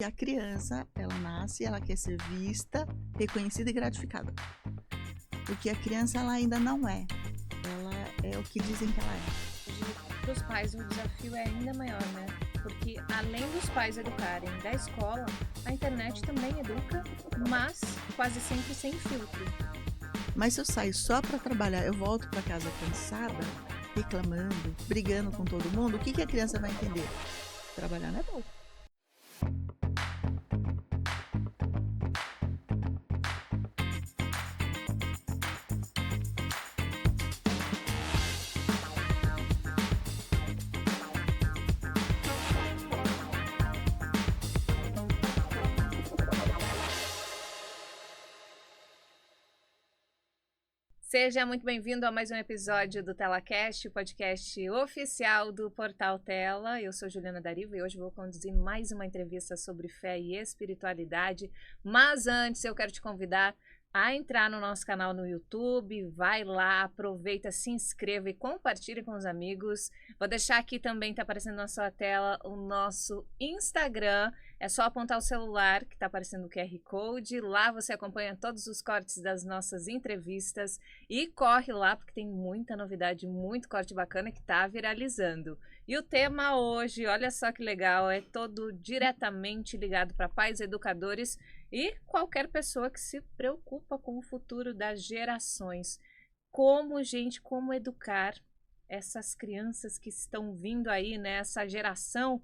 E a criança, ela nasce, ela quer ser vista, reconhecida e gratificada. Porque a criança, ela ainda não é. Ela é o que dizem que ela é. Para os pais, o desafio é ainda maior, né? Porque além dos pais educarem da escola, a internet também educa, mas quase sempre sem filtro. Mas se eu saio só para trabalhar, eu volto para casa cansada, reclamando, brigando com todo mundo, o que a criança vai entender? Trabalhar não é bom. Seja muito bem-vindo a mais um episódio do TelaCast, o podcast oficial do Portal Tela. Eu sou Juliana Dariva e hoje vou conduzir mais uma entrevista sobre fé e espiritualidade. Mas antes eu quero te convidar a entrar no nosso canal no YouTube. Vai lá, aproveita, se inscreva e compartilhe com os amigos. Vou deixar aqui também, tá aparecendo na sua tela, o nosso Instagram. É só apontar o celular que está aparecendo o QR Code. Lá você acompanha todos os cortes das nossas entrevistas e corre lá porque tem muita novidade, muito corte bacana que está viralizando. E o tema hoje, olha só que legal, é todo diretamente ligado para pais, educadores e qualquer pessoa que se preocupa com o futuro das gerações. Como educar essas crianças que estão vindo aí, né? Essa geração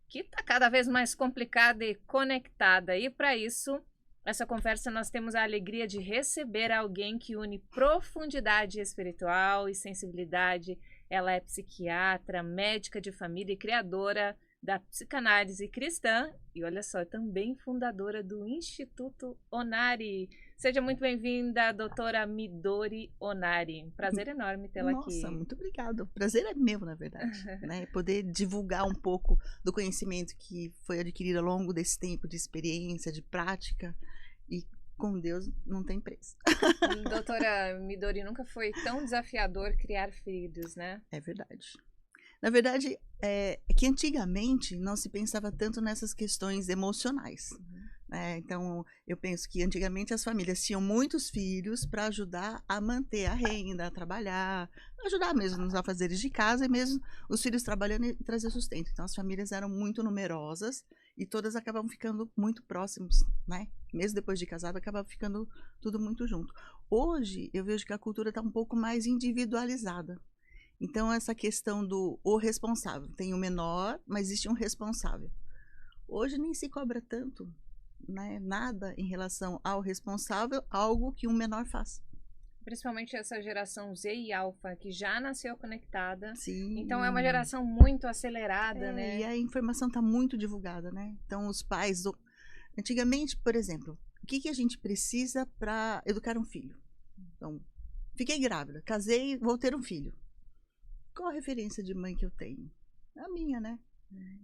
que está cada vez mais complicada e conectada. E para isso, essa conversa nós temos a alegria de receber alguém que une profundidade espiritual e sensibilidade. Ela é psiquiatra, médica de família e criadora da psicanálise cristã. E olha só, é também fundadora do Instituto Onari. Seja muito bem-vinda, doutora Midori Onari. Prazer enorme tê-la aqui. Nossa, muito obrigada. O prazer é meu, na verdade. Né? Poder divulgar um pouco do conhecimento que foi adquirido ao longo desse tempo de experiência, de prática. E com Deus não tem preço. Doutora Midori, nunca foi tão desafiador criar filhos, né? É verdade. Na verdade, é que antigamente não se pensava tanto nessas questões emocionais. Então, eu penso que antigamente as famílias tinham muitos filhos para ajudar a manter a renda, a trabalhar, ajudar mesmo nos afazeres de casa e mesmo os filhos trabalhando e trazer sustento. Então, as famílias eram muito numerosas e todas acabavam ficando muito próximos, né? Mesmo depois de casado, acabava ficando tudo muito junto. Hoje, eu vejo que a cultura está um pouco mais individualizada. Então, essa questão do o responsável. Tem o menor, mas existe um responsável. Hoje nem se cobra tanto, né? Nada em relação ao responsável, algo que um menor faz. Principalmente essa geração Z e Alpha, que já nasceu conectada. Sim. Então, é uma geração muito acelerada, né? E a informação está muito divulgada, né? Então, os pais... Antigamente, por exemplo, o que a gente precisa para educar um filho? Então, fiquei grávida, casei, vou ter um filho. Qual a referência de mãe que eu tenho? A minha, né?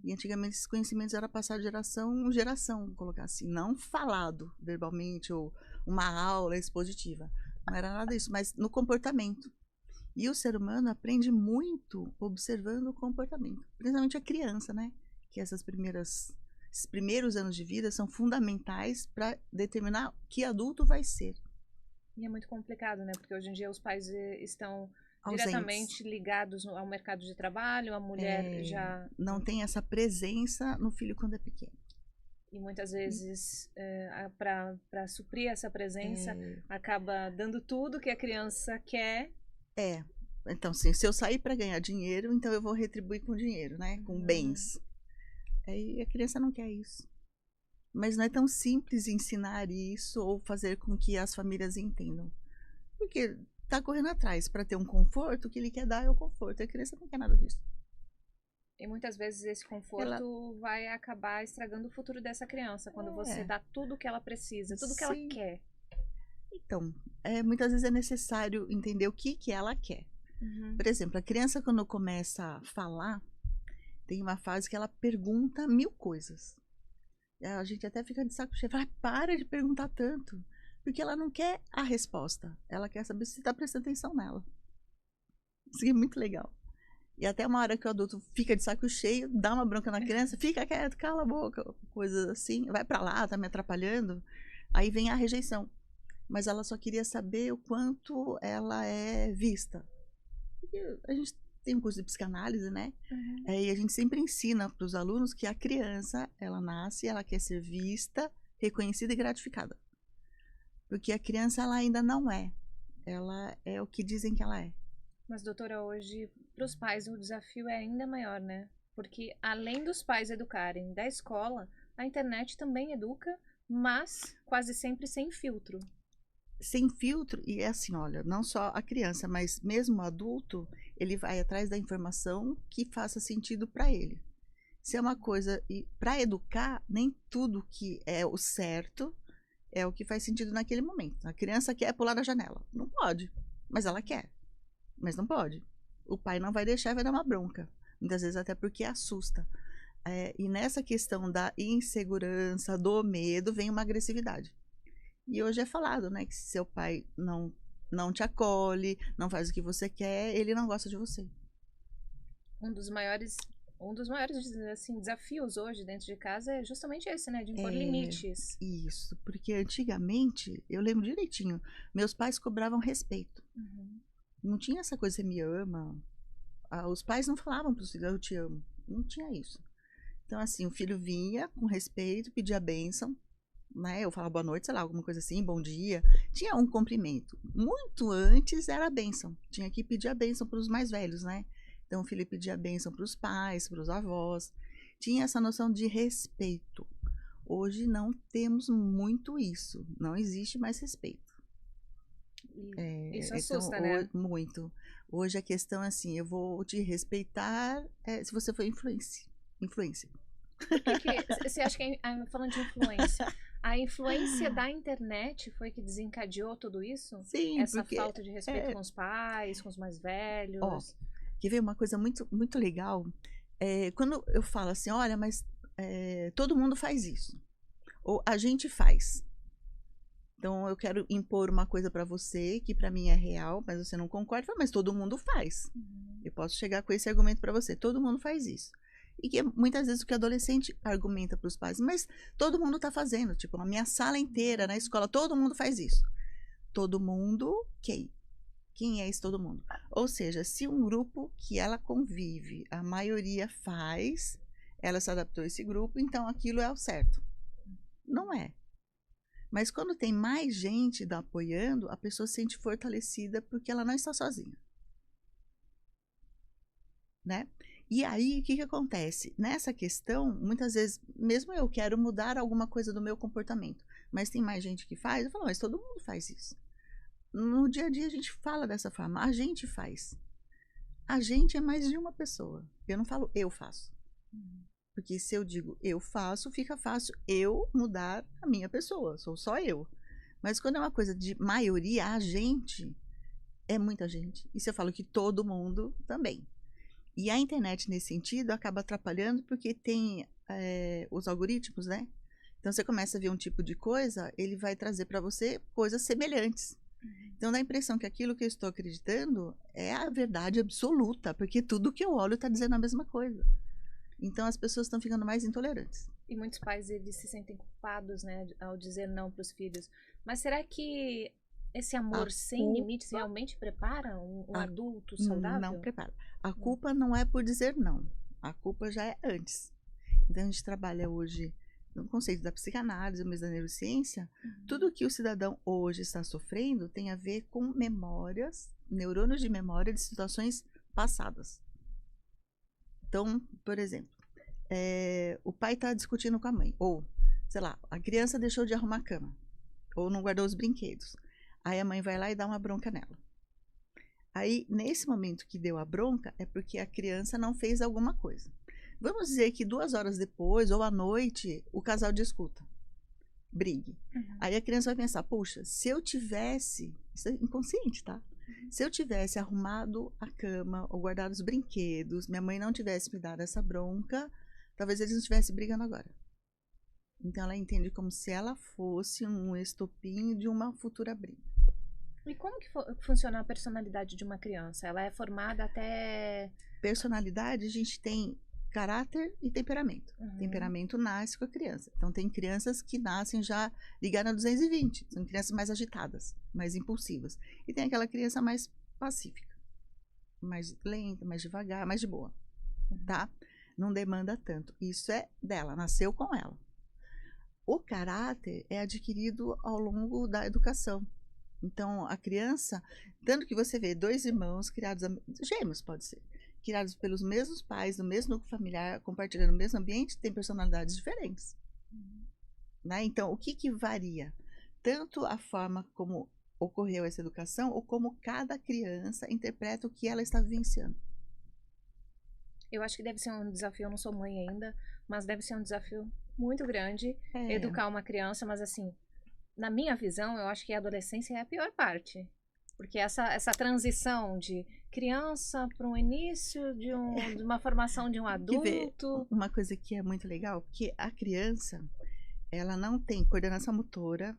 E antigamente esses conhecimentos eram passados de geração em geração, vou colocar assim, não falado verbalmente ou uma aula expositiva. Não era nada disso, mas no comportamento. E o ser humano aprende muito observando o comportamento, principalmente a criança, né? Que esses primeiros anos de vida são fundamentais para determinar que adulto vai ser. E é muito complicado, né? Porque hoje em dia os pais estão ausentes, diretamente ligados ao mercado de trabalho, a mulher já... não tem essa presença no filho quando é pequeno. E muitas vezes, para suprir essa presença, acaba dando tudo que a criança quer. Então, assim, se eu sair para ganhar dinheiro, então eu vou retribuir com dinheiro, né? Com bens. Aí a criança não quer isso. Mas não é tão simples ensinar isso ou fazer com que as famílias entendam. Porque tá correndo atrás para ter um conforto, o que ele quer dar é o conforto. A criança não quer nada disso. E muitas vezes esse conforto vai acabar estragando o futuro dessa criança, quando você dá tudo que ela precisa, tudo que ela quer. Então, muitas vezes é necessário entender o que ela quer. Por exemplo, a criança quando começa a falar, tem uma fase que ela pergunta 1000 coisas. A gente até fica de saco cheio, fala, para de perguntar tanto. Porque ela não quer a resposta, ela quer saber se você está prestando atenção nela. Isso é muito legal. E até uma hora que o adulto fica de saco cheio, dá uma bronca na criança, fica quieto, cala a boca, coisas assim, vai pra lá, tá me atrapalhando. Aí vem a rejeição. Mas ela só queria saber o quanto ela é vista. Porque a gente tem um curso de psicanálise, né? E a gente sempre ensina para os alunos que a criança, ela nasce, ela quer ser vista, reconhecida e gratificada. Porque a criança, ela ainda não é. Ela é o que dizem que ela é. Mas, doutora, hoje, para os pais, o desafio é ainda maior, né? Porque, além dos pais educarem da escola, a internet também educa, mas quase sempre sem filtro. Sem filtro, e é assim, olha, não só a criança, mas mesmo o adulto, ele vai atrás da informação que faça sentido para ele. Se é uma coisa, e para educar, nem tudo que é o certo é o que faz sentido naquele momento. A criança quer pular da janela, não pode, mas ela quer, mas não pode. O pai não vai deixar, vai dar uma bronca, muitas vezes até porque assusta. E nessa questão da insegurança, do medo, vem uma agressividade. E hoje é falado, né, que se seu pai não te acolhe, não faz o que você quer, ele não gosta de você. Um dos maiores assim, desafios hoje dentro de casa é justamente esse, né, de impor limites. Isso, porque antigamente, eu lembro direitinho, meus pais cobravam respeito. Não tinha essa coisa, você me ama. Os pais não falavam para os filhos, eu te amo. Não tinha isso. Então, assim, o filho vinha com respeito, pedia bênção, né? Eu falava boa noite, sei lá, alguma coisa assim, bom dia. Tinha um cumprimento. Muito antes era a bênção. Tinha que pedir a bênção para os mais velhos, né? Então o filho pedia a bênção para os pais, para os avós. Tinha essa noção de respeito. Hoje não temos muito isso. Não existe mais respeito. Isso assusta, né? Muito. Hoje a questão é assim, eu vou te respeitar se você for influência. Você acha que, falando de influência, a influência da internet foi que desencadeou tudo isso? Sim, essa falta de respeito com os pais, com os mais velhos? Ó, quer ver uma coisa muito, muito legal? Quando eu falo assim, olha, mas todo mundo faz isso. Ou a gente faz. Então, eu quero impor uma coisa para você que para mim é real, mas você não concorda, mas todo mundo faz. Eu posso chegar com esse argumento para você, todo mundo faz isso. E que muitas vezes o que o adolescente argumenta para os pais, mas todo mundo está fazendo, tipo, a minha sala inteira na escola, todo mundo faz isso. Todo mundo, quem? Quem é esse todo mundo? Ou seja, se um grupo que ela convive, a maioria faz, ela se adaptou a esse grupo, então aquilo é o certo. Não é. Mas quando tem mais gente apoiando, a pessoa se sente fortalecida porque ela não está sozinha. Né? E aí, o que acontece? Nessa questão, muitas vezes, mesmo eu quero mudar alguma coisa do meu comportamento, mas tem mais gente que faz, eu falo, mas todo mundo faz isso. No dia a dia a gente fala dessa forma, a gente faz. A gente é mais de uma pessoa. Eu não falo eu faço. Porque se eu digo eu faço, fica fácil eu mudar a minha pessoa, sou só eu. Mas quando é uma coisa de maioria, a gente, é muita gente. E se eu falo que todo mundo, também. E a internet, nesse sentido, acaba atrapalhando porque tem os algoritmos, né? Então, você começa a ver um tipo de coisa, ele vai trazer para você coisas semelhantes. Então, dá a impressão que aquilo que eu estou acreditando é a verdade absoluta, porque tudo que eu olho está dizendo a mesma coisa. Então, as pessoas estão ficando mais intolerantes. E muitos pais, eles se sentem culpados, né, ao dizer não para os filhos. Mas será que esse amor sem limites realmente prepara um adulto saudável? Não prepara. A culpa não é por dizer não. A culpa já é antes. Então, a gente trabalha hoje no conceito da psicanálise, mas da neurociência. Tudo que o cidadão hoje está sofrendo tem a ver com memórias, neurônios de memória de situações passadas. Então, por exemplo, o pai está discutindo com a mãe. Ou, sei lá, a criança deixou de arrumar a cama. Ou não guardou os brinquedos. Aí a mãe vai lá e dá uma bronca nela. Aí, nesse momento que deu a bronca, é porque a criança não fez alguma coisa. Vamos dizer que 2 horas depois, ou à noite, o casal discuta. Brigue. Aí a criança vai pensar, puxa, se eu tivesse... Isso é inconsciente, tá? Se eu tivesse arrumado a cama ou guardado os brinquedos, minha mãe não tivesse me dado essa bronca, talvez eles não estivessem brigando agora. Então ela entende como se ela fosse um estopim de uma futura briga. E como que funciona a personalidade de uma criança? Ela é formada até... Personalidade, a gente tem caráter e temperamento. Uhum. Temperamento nasce com a criança. Então, tem crianças que nascem já ligadas a 220. São crianças mais agitadas, mais impulsivas. E tem aquela criança mais pacífica, mais lenta, mais devagar, mais de boa, tá? Não demanda tanto. Isso é dela, nasceu com ela. O caráter é adquirido ao longo da educação. Então, a criança, tanto que você vê 2 irmãos criados, gêmeos pode ser, criados pelos mesmos pais, no mesmo núcleo familiar, compartilhando o mesmo ambiente, têm personalidades diferentes. Né? Então, o que varia? Tanto a forma como ocorreu essa educação, ou como cada criança interpreta o que ela está vivenciando. Eu acho que deve ser um desafio, eu não sou mãe ainda, mas deve ser um desafio muito grande educar uma criança, mas assim, na minha visão, eu acho que a adolescência é a pior parte. Porque essa transição de criança para um início de uma formação de um adulto... Uma coisa que é muito legal, porque a criança, ela não tem coordenação motora,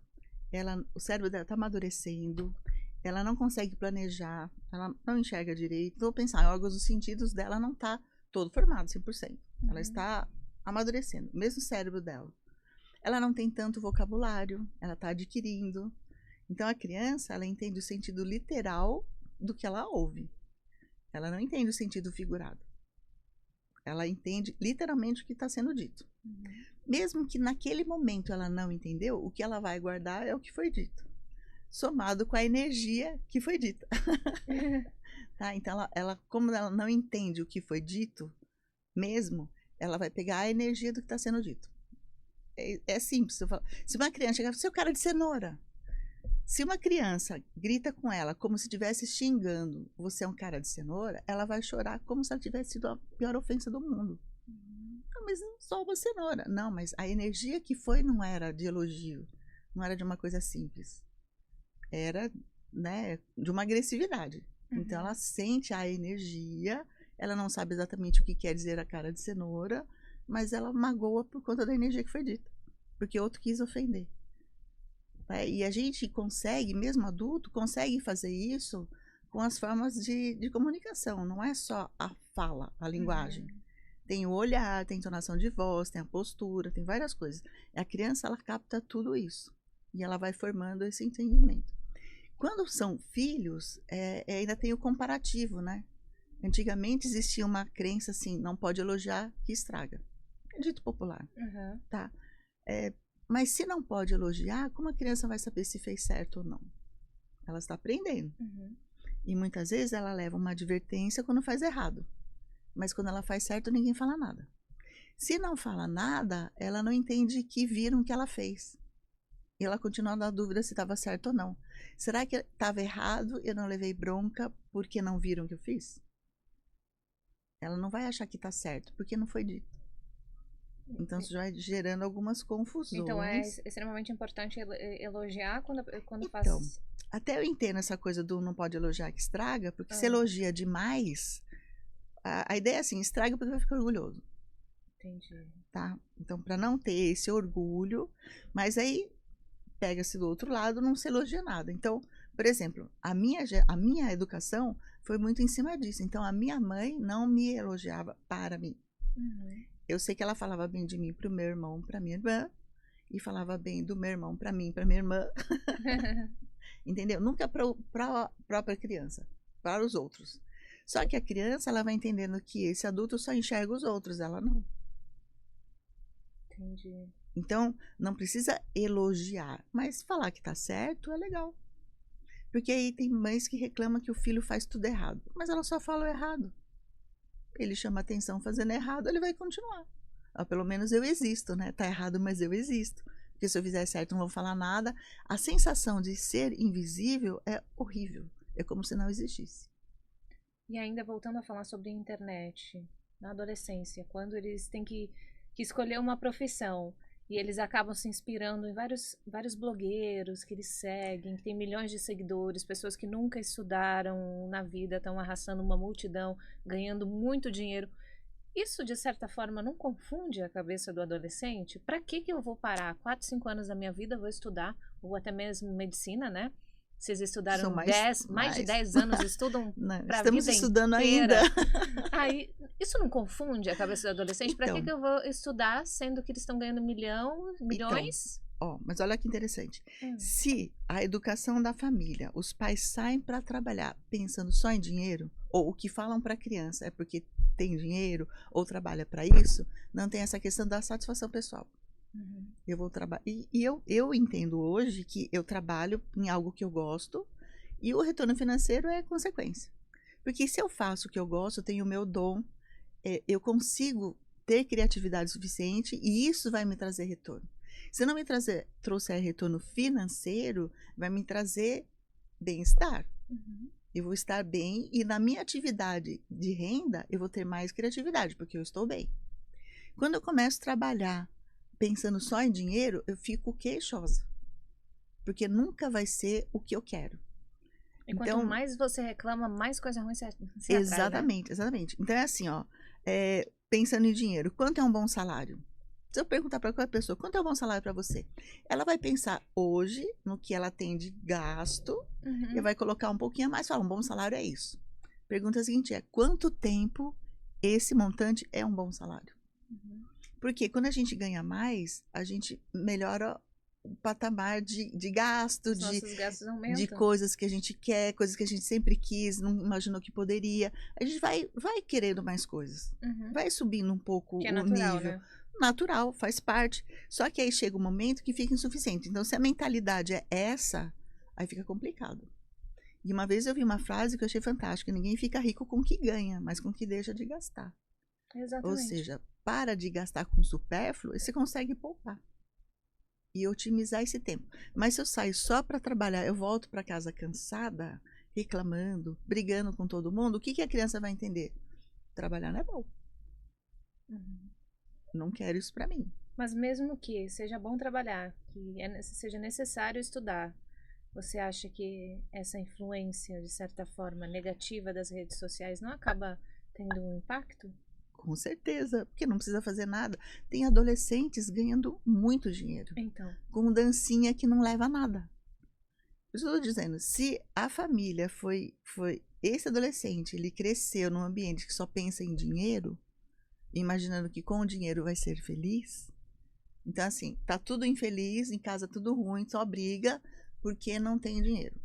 o cérebro dela está amadurecendo, ela não consegue planejar, ela não enxerga direito. Vou pensar, órgãos dos sentidos dela não está todo formado, 100%. Ela está amadurecendo, mesmo o cérebro dela. Ela não tem tanto vocabulário, ela está adquirindo. Então, a criança, ela entende o sentido literal do que ela ouve. Ela não entende o sentido figurado. Ela entende literalmente o que está sendo dito. Mesmo que naquele momento ela não entendeu, o que ela vai guardar é o que foi dito, somado com a energia que foi dita. Tá? Então, como ela não entende o que foi dito mesmo, ela vai pegar a energia do que está sendo dito. É simples. Se uma criança chegar, você é o cara de cenoura. Se uma criança grita com ela como se estivesse xingando, você é um cara de cenoura, ela vai chorar como se ela tivesse sido a pior ofensa do mundo. Não, mas não só uma cenoura. Não, mas a energia que foi não era de elogio, não era de uma coisa simples. Era, né, de uma agressividade. Então, ela sente a energia, ela não sabe exatamente o que quer dizer a cara de cenoura, mas ela magoa por conta da energia que foi dita, porque outro quis ofender. E a gente consegue, mesmo adulto, consegue fazer isso com as formas de comunicação. Não é só a fala, a linguagem. Tem o olhar, tem a entonação de voz, tem a postura, tem várias coisas. A criança, ela capta tudo isso. E ela vai formando esse entendimento. Quando são filhos, ainda tem o comparativo, né? Antigamente existia uma crença assim, não pode elogiar que estraga. É dito popular, tá? Mas se não pode elogiar, como a criança vai saber se fez certo ou não? Ela está aprendendo. E muitas vezes ela leva uma advertência quando faz errado. Mas quando ela faz certo, ninguém fala nada. Se não fala nada, ela não entende que viram o que ela fez. E ela continua na dúvida se estava certo ou não. Será que estava errado e eu não levei bronca porque não viram o que eu fiz? Ela não vai achar que está certo, porque não foi dito. Então, isso vai gerando algumas confusões. Então, é extremamente importante elogiar quando faz... Então, até eu entendo essa coisa do não pode elogiar que estraga, porque se elogia demais, a ideia é assim, estraga porque vai ficar orgulhoso. Entendi. Tá? Então, para não ter esse orgulho, mas aí pega-se do outro lado, não se elogia nada. Então, por exemplo, a minha educação foi muito em cima disso. Então, a minha mãe não me elogiava para mim. Eu sei que ela falava bem de mim para o meu irmão, para minha irmã, e falava bem do meu irmão para mim, para minha irmã. Entendeu? Nunca para a própria criança, para os outros. Só que a criança, ela vai entendendo que esse adulto só enxerga os outros, ela não. Entendi. Então, não precisa elogiar, mas falar que tá certo é legal. Porque aí tem mães que reclamam que o filho faz tudo errado, mas ela só fala o errado. Ele chama atenção fazendo errado, ele vai continuar. Pelo menos eu existo, né? Tá errado, mas eu existo. Porque se eu fizer certo, não vou falar nada. A sensação de ser invisível é horrível. É como se não existisse. E ainda voltando a falar sobre a internet, na adolescência, quando eles têm que escolher uma profissão e eles acabam se inspirando em vários blogueiros que eles seguem, que tem milhões de seguidores, pessoas que nunca estudaram na vida, estão arrastando uma multidão, ganhando muito dinheiro. Isso, de certa forma, não confunde a cabeça do adolescente? Para que eu vou parar 4, 5 anos da minha vida, vou estudar, ou até mesmo medicina, né? Vocês estudaram São mais de 10 anos, estudam Não, para a estamos vida estudando inteira. ainda. Aí, isso não confunde a cabeça do adolescente? Para Então, que eu vou estudar, sendo que eles estão ganhando milhões? mas olha que interessante. Hum, Se a educação da família, os pais saem para trabalhar pensando só em dinheiro, ou o que falam para a criança é porque tem dinheiro ou trabalha para isso, não tem essa questão da satisfação pessoal. uhum, Eu vou trabalhar. Eu entendo hoje que eu trabalho em algo que eu gosto e o retorno financeiro é consequência. Porque se eu faço o que eu gosto, eu tenho o meu dom, eu consigo ter criatividade suficiente e isso vai me trazer retorno. Se não me trouxer retorno financeiro, vai me trazer bem-estar. uhum. Eu vou estar bem e na minha atividade de renda, eu vou ter mais criatividade, porque eu estou bem. Quando eu começo a trabalhar pensando só em dinheiro, eu fico queixosa, porque nunca vai ser o que eu quero. E quanto Então, mais você reclama, mais coisa ruim você atrai, né? exatamente, exatamente. Então é assim, ó, pensando em dinheiro, quanto é um bom salário? Se eu perguntar para qualquer pessoa, quanto é um bom salário para você? Ela vai pensar hoje no que ela tem de gasto e Uhum, vai colocar um pouquinho a mais e falar, um bom salário é isso. Pergunta seguinte quanto tempo esse montante é um bom salário? uhum. Porque quando a gente ganha mais, a gente melhora o patamar de gasto, Os nossos gastos de aumentam. coisas que a gente quer, coisas que a gente sempre quis, não imaginou que poderia. A gente vai querendo mais coisas. Uhum. Vai subindo um pouco Que é o natural, nível. né? Natural, faz parte. Só que aí chega um momento que fica insuficiente. Então, se a mentalidade é essa, aí fica complicado. E uma vez eu vi uma frase que eu achei fantástica: ninguém fica rico com o que ganha, mas com o que deixa de gastar. Ou Exatamente. seja, para de gastar com supérfluo e você consegue poupar e otimizar esse tempo. Mas se eu saio só para trabalhar, eu volto para casa cansada, reclamando, brigando com todo mundo, o que a criança vai entender? Trabalhar não é bom. Uhum. Não quero isso para mim. Mas mesmo que seja bom trabalhar, que seja necessário estudar, você acha que essa influência, de certa forma, negativa das redes sociais não acaba tendo um impacto? Com certeza, porque não precisa fazer nada. Tem adolescentes ganhando muito dinheiro, Então. com dancinha que não leva a nada. Por isso eu estou dizendo, se a família foi esse adolescente, ele cresceu num ambiente que só pensa em dinheiro, imaginando que com o dinheiro vai ser feliz. Então, assim, tá tudo infeliz, em casa tudo ruim, só briga porque não tem dinheiro.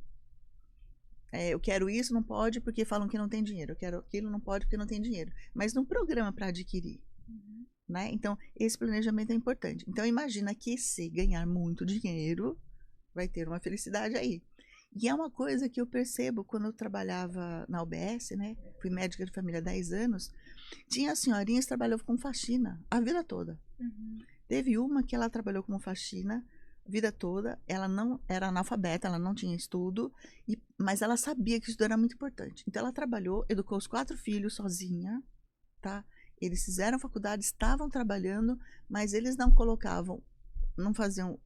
Eu quero isso, não pode porque falam que não tem dinheiro. Eu quero aquilo, não pode porque não tem dinheiro. Mas não programa para adquirir. Uhum. Né? Então, esse planejamento é importante. Então, imagina que se ganhar muito dinheiro, vai ter uma felicidade aí. E é uma coisa que eu percebo quando eu trabalhava na UBS, né? Fui médica de família há 10 anos. Tinha senhorinhas que trabalhavam com faxina a vida toda. Uhum. Teve uma que ela trabalhou como faxina a vida toda. Ela não era analfabeta, ela não tinha estudo, mas ela sabia que isso era muito importante. Então, ela trabalhou, educou os 4 filhos sozinha, tá? Eles fizeram faculdade, estavam trabalhando, mas eles não colocavam, não faziam,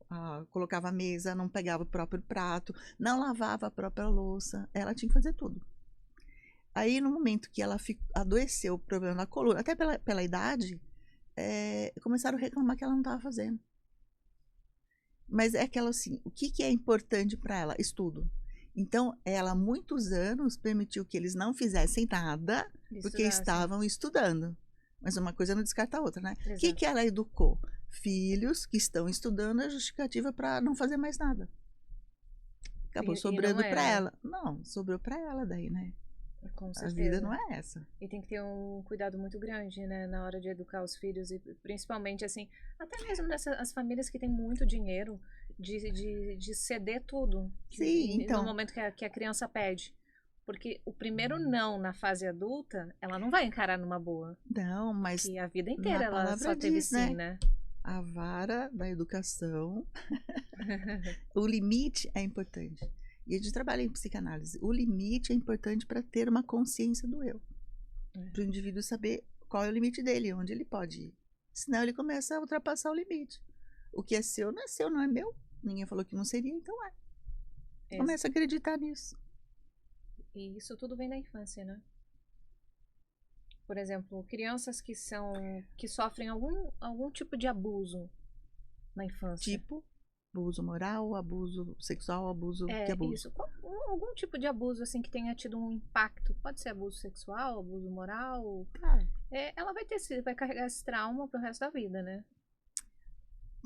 colocava a mesa, não pegava o próprio prato, não lavava a própria louça. Ela tinha que fazer tudo. Aí, no momento que ela adoeceu, o problema da coluna, até pela idade, começaram a reclamar que ela não estava fazendo. Mas é aquela assim, o que é importante para ela? Estudo. Então, ela, há muitos anos, permitiu que eles não fizessem nada, porque estavam estudando. Mas uma coisa não descarta a outra, né? O que ela educou? Filhos que estão estudando é justificativa para não fazer mais nada. Acabou sobrando para ela. Não, sobrou para ela daí, né? Com certeza. A vida não é essa. E tem que ter um cuidado muito grande, né, na hora de educar os filhos e principalmente assim, até mesmo as famílias que têm muito dinheiro de ceder tudo. Sim, então. No momento que a criança pede. Porque o primeiro não na fase adulta, ela não vai encarar numa boa. Não, mas que a vida inteira ela só teve diz, sim, né? A vara da educação, o limite é importante. E a gente trabalha em psicanálise. O limite é importante para ter uma consciência do eu. Para o indivíduo saber qual é o limite dele, onde ele pode ir. Senão ele começa a ultrapassar o limite. O que é seu, não é meu. Ninguém falou que não seria, então é. Começa a acreditar nisso. E isso tudo vem da infância, né? Por exemplo, crianças que sofrem algum tipo de abuso na infância. Tipo? Abuso moral, abuso sexual, abuso, que abuso? Isso. Algum tipo de abuso, assim, que tenha tido um impacto. Pode ser abuso sexual, abuso moral. Ah, Ela vai carregar esse trauma pro resto da vida, né?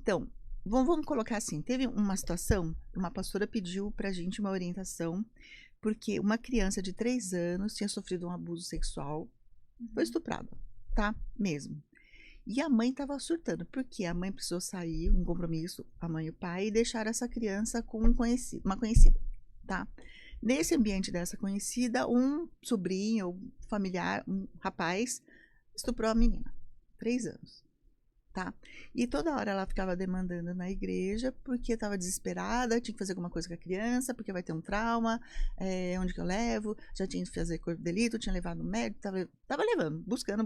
então, vamos colocar assim, teve uma situação, uma pastora pediu pra gente uma orientação, porque uma criança de 3 anos tinha sofrido um abuso sexual, foi estuprada, tá? Mesmo. E a mãe estava surtando, porque a mãe precisou sair, um compromisso, a mãe e o pai, e deixar essa criança com uma conhecida, tá? Nesse ambiente dessa conhecida, um sobrinho, um familiar, um rapaz, estuprou a menina, 3 anos, tá? E toda hora ela ficava demandando na igreja, porque estava desesperada, tinha que fazer alguma coisa com a criança, porque vai ter um trauma, onde que eu levo? Já tinha que fazer corpo de delito, tinha levado no médico, tava levando, buscando,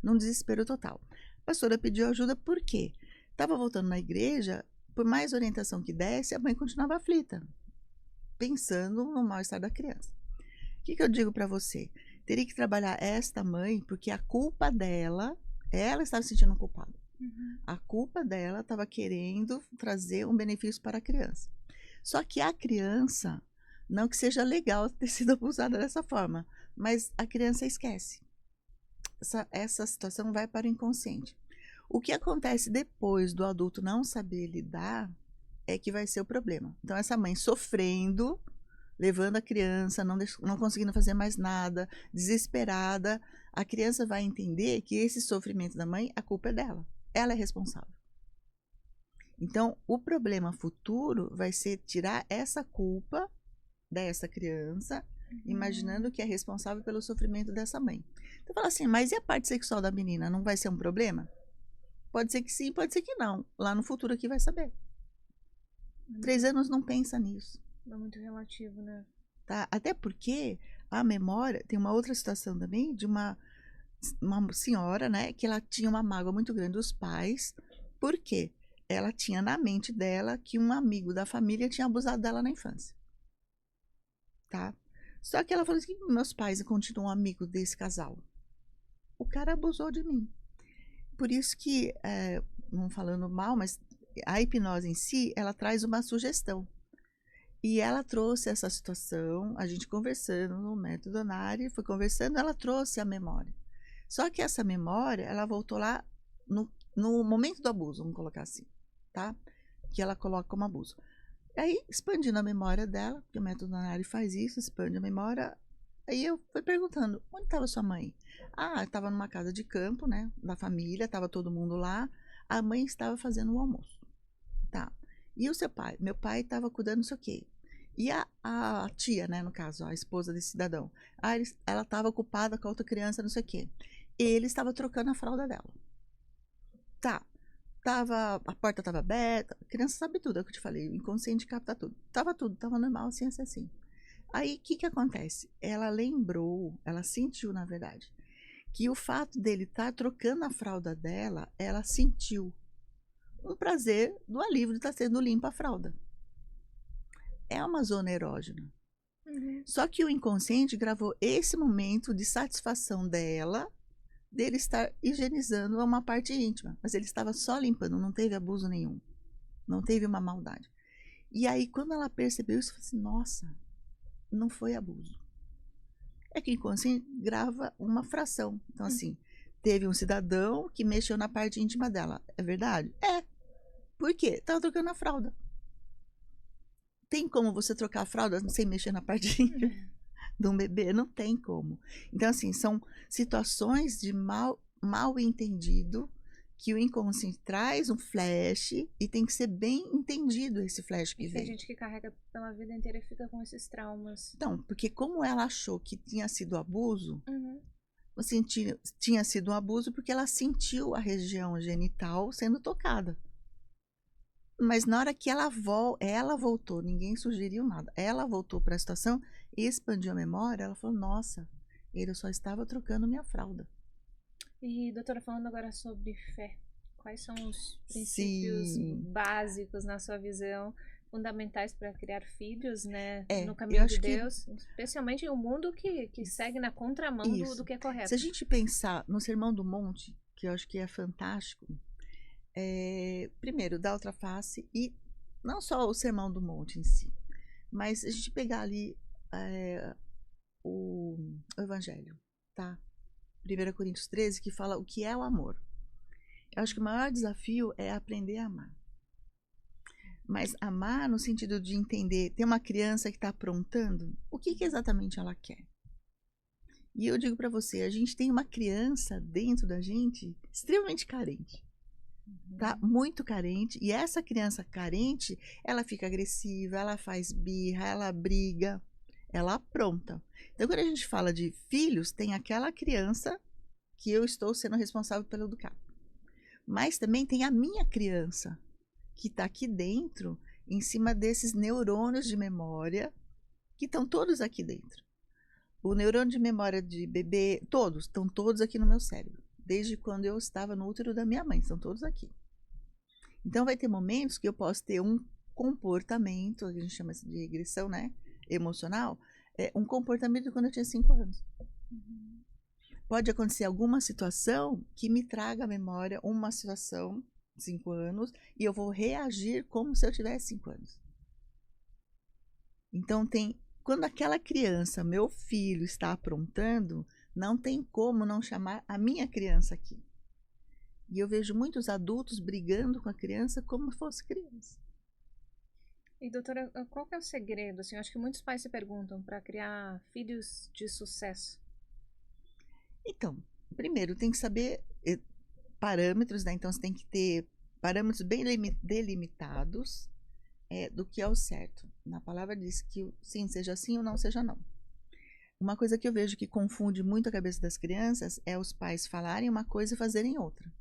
num desespero total. A pastora pediu ajuda, por quê? Estava voltando na igreja, por mais orientação que desse, a mãe continuava aflita, pensando no mal-estar da criança. O que eu digo para você? Teria que trabalhar esta mãe, porque a culpa dela, ela estava se sentindo culpada. A culpa dela estava querendo trazer um benefício para a criança. Só que a criança, não que seja legal ter sido abusada dessa forma, mas a criança esquece. Essa situação vai para o inconsciente. O que acontece depois do adulto não saber lidar é que vai ser o problema. Então, essa mãe sofrendo, levando a criança, não conseguindo fazer mais nada, desesperada, a criança vai entender que esse sofrimento da mãe, a culpa é dela. Ela é responsável. Então, o problema futuro vai ser tirar essa culpa dessa criança, imaginando que é responsável pelo sofrimento dessa mãe. Então, fala assim, mas e a parte sexual da menina? Não vai ser um problema? Pode ser que sim, pode ser que não. Lá no futuro aqui vai saber. 3 anos não pensa nisso. É muito relativo, né? Tá? Até porque a memória, tem uma outra situação também, de uma senhora, né, que ela tinha uma mágoa muito grande dos pais, porque ela tinha na mente dela que um amigo da família tinha abusado dela na infância. Tá? Só que ela falou assim, meus pais continuam amigos desse casal. O cara abusou de mim. Por isso que, não falando mal, mas a hipnose em si, ela traz uma sugestão. E ela trouxe essa situação, a gente conversando no método Nari, foi conversando, ela trouxe a memória. Só que essa memória, ela voltou lá no momento do abuso, vamos colocar assim, tá? Que ela coloca como abuso. Aí, expandindo a memória dela, porque o método Nari faz isso, expande a memória. Aí eu fui perguntando, onde estava sua mãe? Ah, estava numa casa de campo, né, da família, estava todo mundo lá. A mãe estava fazendo o almoço, tá? E o seu pai? Meu pai estava cuidando não sei o quê. E a tia, né, no caso, a esposa desse cidadão, ela estava ocupada com a outra criança, não sei o quê. Ele estava trocando a fralda dela. Tá. A porta estava aberta, a criança sabe tudo, é o que eu te falei, o inconsciente capta tudo. Tava normal, assim, assim. Aí, o que acontece? Ela lembrou, ela sentiu, na verdade, que o fato dele estar trocando a fralda dela, ela sentiu um prazer do alívio de estar sendo limpa a fralda. É uma zona erógena. Só que o inconsciente gravou esse momento de satisfação dele estar higienizando uma parte íntima. Mas ele estava só limpando, não teve abuso nenhum. Não teve uma maldade. E aí, quando ela percebeu isso, falou assim, nossa, não foi abuso. É que o inconsciente grava uma fração. Então, assim, teve um cidadão que mexeu na parte íntima dela. É verdade? É. Por quê? Estava trocando a fralda. Tem como você trocar a fralda sem mexer na parte íntima de um bebê? Não tem como. Então, assim, são situações de mal entendido que o inconsciente traz um flash e tem que ser bem entendido esse flash que vem. Tem gente que carrega pela vida inteira e fica com esses traumas. Então, porque como ela achou que tinha sido abuso, assim, tinha sido um abuso porque ela sentiu a região genital sendo tocada. Mas na hora que ela voltou, ninguém sugeriu nada, ela voltou para a situação e expandiu a memória, ela falou, nossa, ele só estava trocando minha fralda. E, doutora, falando agora sobre fé, quais são os princípios básicos, na sua visão, fundamentais para criar filhos, né, no caminho de Deus, especialmente em um mundo que segue na contramão do que é correto? Se a gente pensar no Sermão do Monte, que eu acho que é fantástico, primeiro, dá outra face e não só o Sermão do Monte em si, mas a gente pegar ali o Evangelho, tá? 1 Coríntios 13, que fala o que é o amor. Eu acho que o maior desafio é aprender a amar. Mas amar no sentido de entender, tem uma criança que está aprontando, o que exatamente ela quer? E eu digo para você, a gente tem uma criança dentro da gente extremamente carente. Tá? Muito carente. E essa criança carente, ela fica agressiva, ela faz birra, ela briga, ela apronta. Então, quando a gente fala de filhos, tem aquela criança que eu estou sendo responsável pelo educar. Mas também tem a minha criança, que está aqui dentro, em cima desses neurônios de memória, que estão todos aqui dentro. O neurônio de memória de bebê, estão todos aqui no meu cérebro. Desde quando eu estava no útero da minha mãe, estão todos aqui. Então, vai ter momentos que eu posso ter um comportamento, a gente chama de regressão, né? Emocional, um comportamento de quando eu tinha 5 anos. Pode acontecer alguma situação que me traga à memória uma situação de 5 anos e eu vou reagir como se eu tivesse 5 anos. Então, quando aquela criança, meu filho, está aprontando, não tem como não chamar a minha criança aqui. E eu vejo muitos adultos brigando com a criança como se fosse criança. E, doutora, qual que é o segredo? Assim, eu acho que muitos pais se perguntam para criar filhos de sucesso. Então, primeiro tem que saber parâmetros, né? Então você tem que ter parâmetros bem delimitados do que é o certo. Na palavra diz que sim seja sim ou não seja não. Uma coisa que eu vejo que confunde muito a cabeça das crianças é os pais falarem uma coisa e fazerem outra.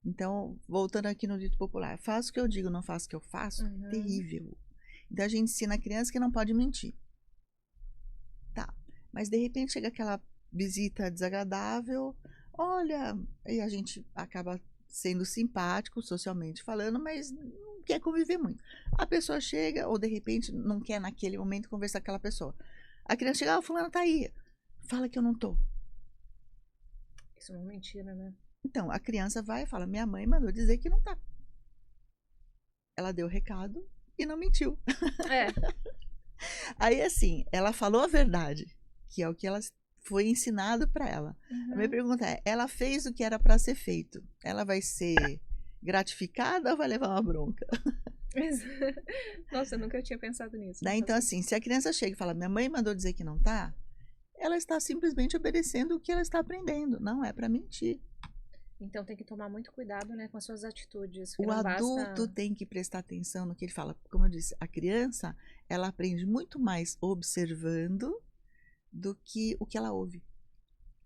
Então, voltando aqui no dito popular, faço o que eu digo, não faço o que eu faço, terrível. Então a gente ensina a criança que não pode mentir. Tá, mas de repente chega aquela visita desagradável, olha, e a gente acaba sendo simpático socialmente falando, mas não quer conviver muito. A pessoa chega, ou de repente não quer naquele momento conversar com aquela pessoa. A criança chega, fulano tá aí, fala que eu não tô. Isso é uma mentira, né? Então, a criança vai e fala, minha mãe mandou dizer que não tá. Ela deu o recado e não mentiu. Aí, assim, ela falou a verdade, que é o que ela foi ensinado para ela. A minha pergunta é, ela fez o que era para ser feito. Ela vai ser gratificada ou vai levar uma bronca? Nossa, eu nunca tinha pensado nisso. Então, assim, se a criança chega e fala, minha mãe mandou dizer que não tá, ela está simplesmente obedecendo o que ela está aprendendo. Não é para mentir. Então tem que tomar muito cuidado, né, com as suas atitudes. O adulto tem que prestar atenção no que ele fala. Como eu disse, a criança, ela aprende muito mais observando do que o que ela ouve.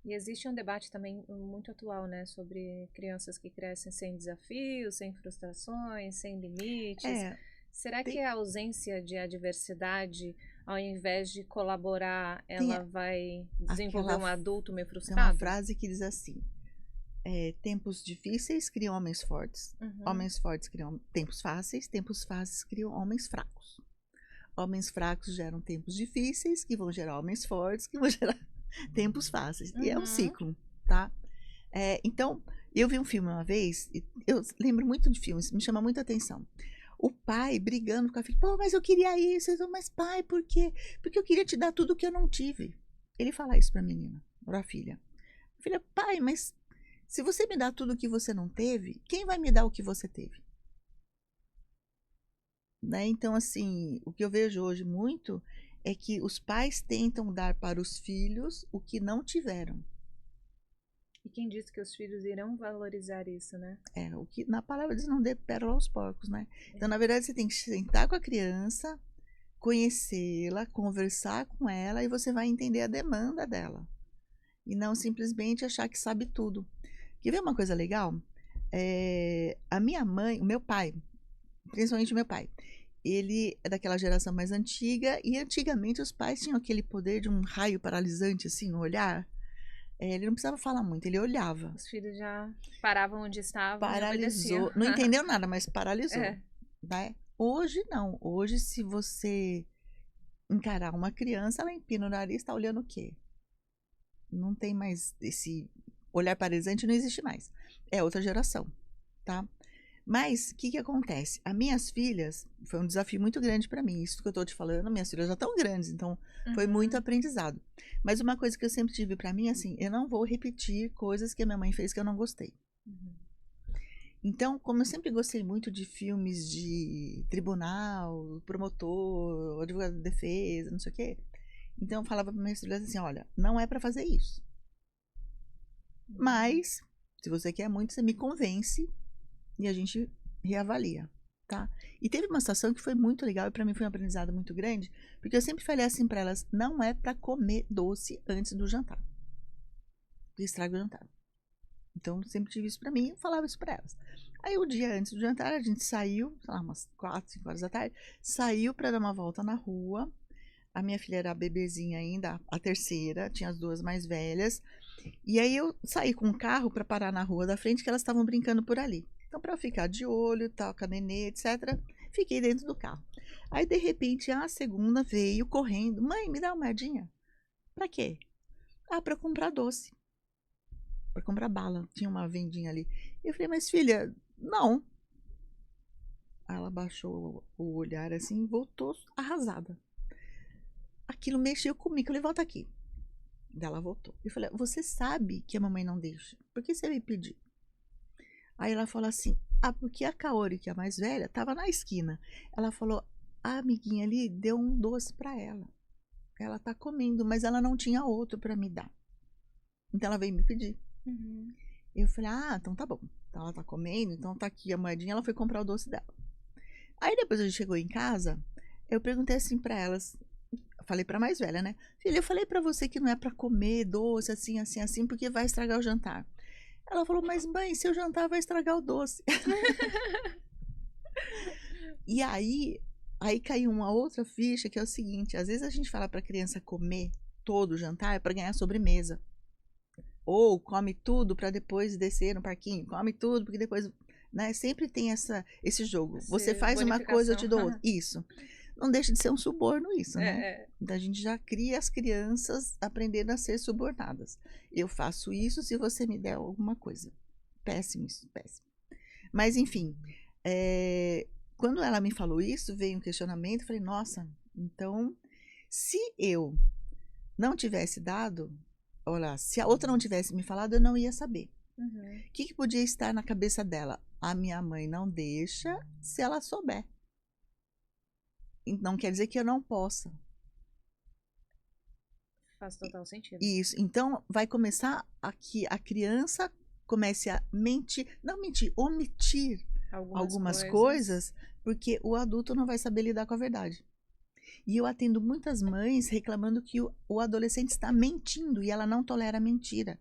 E existe um debate também muito atual, né, sobre crianças que crescem sem desafios, sem frustrações, sem limites. Será que a ausência de adversidade, ao invés de colaborar, ela vai desenvolver um adulto meio frustrado? Tem uma frase que diz assim, tempos difíceis criam homens fortes, homens fortes criam tempos fáceis criam homens fracos. Homens fracos geram tempos difíceis, que vão gerar homens fortes, que vão gerar tempos fáceis. E é um ciclo, tá? Então, eu vi um filme uma vez, eu lembro muito de filmes, me chama muita atenção. O pai brigando com a filha, pô, mas eu queria isso. Mas pai, por quê? Porque eu queria te dar tudo que eu não tive. Ele fala isso pra menina, pra filha. Filha, pai, mas se você me dá tudo que você não teve, quem vai me dar o que você teve? Né? Então, assim, o que eu vejo hoje muito é que os pais tentam dar para os filhos o que não tiveram. E quem disse que os filhos irão valorizar isso, né? O que na palavra diz, não dê pérola aos porcos, né? Então, na verdade, você tem que sentar com a criança, conhecê-la, conversar com ela e você vai entender a demanda dela. E não simplesmente achar que sabe tudo. Quer ver uma coisa legal? A minha mãe, o meu pai, principalmente o meu pai, ele é daquela geração mais antiga e antigamente os pais tinham aquele poder de um raio paralisante assim no olhar. Ele não precisava falar muito, ele olhava. Os filhos já paravam onde estavam. Paralisou, não entendeu nada, mas paralisou. Né? Hoje não, hoje se você encarar uma criança, ela empina o nariz, está olhando o quê? Não tem mais esse olhar paralisante, não existe mais. É outra geração, tá? Mas, o que que acontece? As minhas filhas, foi um desafio muito grande para mim. Isso que eu tô te falando, minhas filhas já estão grandes, então foi muito aprendizado. Mas uma coisa que eu sempre tive para mim, assim, eu não vou repetir coisas que a minha mãe fez que eu não gostei. Então, como eu sempre gostei muito de filmes de tribunal, promotor, advogado de defesa, não sei o quê, então eu falava para minhas filhas assim, olha, não é para fazer isso. Mas, se você quer muito, você me convence e a gente reavalia, tá? E teve uma situação que foi muito legal e para mim foi um aprendizado muito grande, porque eu sempre falei assim para elas, não é para comer doce antes do jantar. Que estraga o jantar. Então, eu sempre tive isso para mim e falava isso para elas. Aí, o dia antes do jantar, a gente saiu, sei lá, umas 4, 5 horas da tarde, saiu para dar uma volta na rua. A minha filha era bebezinha ainda, a terceira, tinha as duas mais velhas. E aí, eu saí com o carro para parar na rua da frente, que elas estavam brincando por ali. Então, para eu ficar de olho, tal, com a nenê, etc., fiquei dentro do carro. Aí, de repente, a segunda veio correndo. Mãe, me dá uma moedinha. Pra quê? Ah, para comprar doce. Para comprar bala. Tinha uma vendinha ali. Eu falei, mas filha, não. Aí ela baixou o olhar assim e voltou arrasada. Aquilo mexeu comigo. Eu falei, volta aqui. Daí ela voltou. Eu falei, você sabe que a mamãe não deixa. Por que você me pediu? Aí ela falou assim, ah, porque a Kaori, que é a mais velha, estava na esquina. Ela falou, a amiguinha ali deu um doce para ela. Ela tá comendo, mas ela não tinha outro para me dar. Então ela veio me pedir. Eu falei, ah, então tá bom. Então ela tá comendo, então tá aqui a moedinha, ela foi comprar o doce dela. Aí depois a gente chegou em casa, eu perguntei assim pra elas, falei pra mais velha, né? Filha, eu falei pra você que não é pra comer doce assim, assim, assim, porque vai estragar o jantar. Ela falou, mas mãe, se eu jantar vai estragar o doce. E aí caiu uma outra ficha, que é o seguinte, às vezes a gente fala pra criança comer todo o jantar para ganhar sobremesa. Ou come tudo para depois descer no parquinho, come tudo porque depois, né? Sempre tem esse jogo. Você faz uma coisa, eu te dou outra. Isso. Não deixa de ser um suborno isso, né? A gente já cria as crianças aprendendo a ser subornadas. Eu faço isso se você me der alguma coisa. Péssimo isso, péssimo. Mas, enfim, quando ela me falou isso, veio um questionamento, eu falei, nossa, então, se eu não tivesse dado, olha, se a outra não tivesse me falado, eu não ia saber. O que podia estar na cabeça dela? A minha mãe não deixa se ela souber. Não quer dizer que eu não possa. Faz total sentido. Isso. Então, vai começar aqui, a criança comece a mentir, não mentir, omitir algumas coisas, porque o adulto não vai saber lidar com a verdade. E eu atendo muitas mães reclamando que o adolescente está mentindo e ela não tolera a mentira.